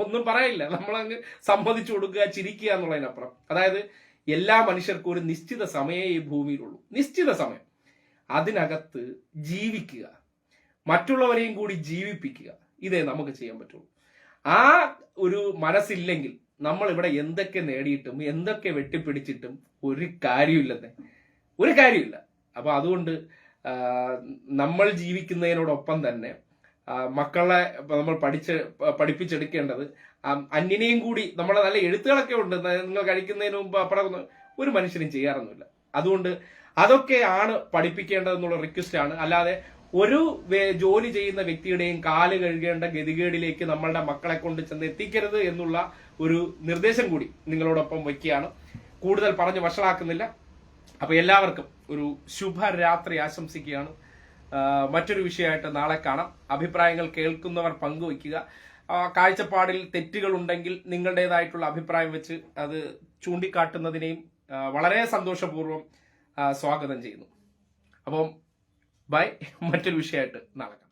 S1: ഒന്നും പറയില്ല, നമ്മളങ്ങ് സമ്മതിച്ചു കൊടുക്കുക, ചിരിക്കുക എന്നുള്ളതിനപ്പുറം. അതായത് എല്ലാ മനുഷ്യർക്കും ഒരു നിശ്ചിത സമയമേ ഈ ഭൂമിയിലുള്ളൂ. നിശ്ചിത സമയം, അതിനകത്ത് ജീവിക്കുക, മറ്റുള്ളവരെയും കൂടി ജീവിപ്പിക്കുക. ഇതേ നമുക്ക് ചെയ്യാൻ പറ്റുള്ളൂ. ആ ഒരു മനസ്സില്ലെങ്കിൽ നമ്മൾ ഇവിടെ എന്തൊക്കെ നേടിയിട്ടും എന്തൊക്കെ വെട്ടിപ്പിടിച്ചിട്ടും ഒരു കാര്യമില്ലെന്നേ, ഒരു കാര്യമില്ല. അപ്പൊ അതുകൊണ്ട് നമ്മൾ ജീവിക്കുന്നതിനോടൊപ്പം തന്നെ മക്കളെ നമ്മൾ പഠിപ്പിച്ചെടുക്കേണ്ടത് അന്യനെയും കൂടി. നമ്മളെ നല്ല എഴുത്തുകളൊക്കെ ഉണ്ട്, നിങ്ങൾ കഴിക്കുന്നതിന് മുമ്പ് അപ്പുറം ഒരു മനുഷ്യനും ചെയ്യാറൊന്നുമില്ല. അതുകൊണ്ട് അതൊക്കെയാണ് പഠിപ്പിക്കേണ്ടതെന്നുള്ള റിക്വസ്റ്റ് ആണ്. അല്ലാതെ ഒരു ജോലി ചെയ്യുന്ന വ്യക്തിയുടെയും കാല് കഴുകേണ്ട ഗതികേടിലേക്ക് നമ്മളുടെ മക്കളെ കൊണ്ട് ചെന്ന് എത്തിക്കരുത് എന്നുള്ള ഒരു നിർദ്ദേശം കൂടി നിങ്ങളോടൊപ്പം വയ്ക്കുകയാണ്. കൂടുതൽ പറഞ്ഞ് വഷളാക്കുന്നില്ല. അപ്പൊ എല്ലാവർക്കും ഒരു ശുഭരാത്രി ആശംസിക്കുകയാണ്. മറ്റൊരു വിഷയമായിട്ട് നാളെ കാണാം. അഭിപ്രായങ്ങൾ കേൾക്കുന്നവർ പങ്കുവയ്ക്കുക. കാഴ്ചപ്പാടിൽ തെറ്റുകൾ ഉണ്ടെങ്കിൽ നിങ്ങളുടേതായിട്ടുള്ള അഭിപ്രായം വെച്ച് അത് ചൂണ്ടിക്കാട്ടുന്നതിനെയും വളരെ സന്തോഷപൂർവ്വം സ്വാഗതം ചെയ്യുന്നു. അപ്പം ബൈ. മറ്റൊരു വിഷയമായിട്ട് നാളെ കാണാം.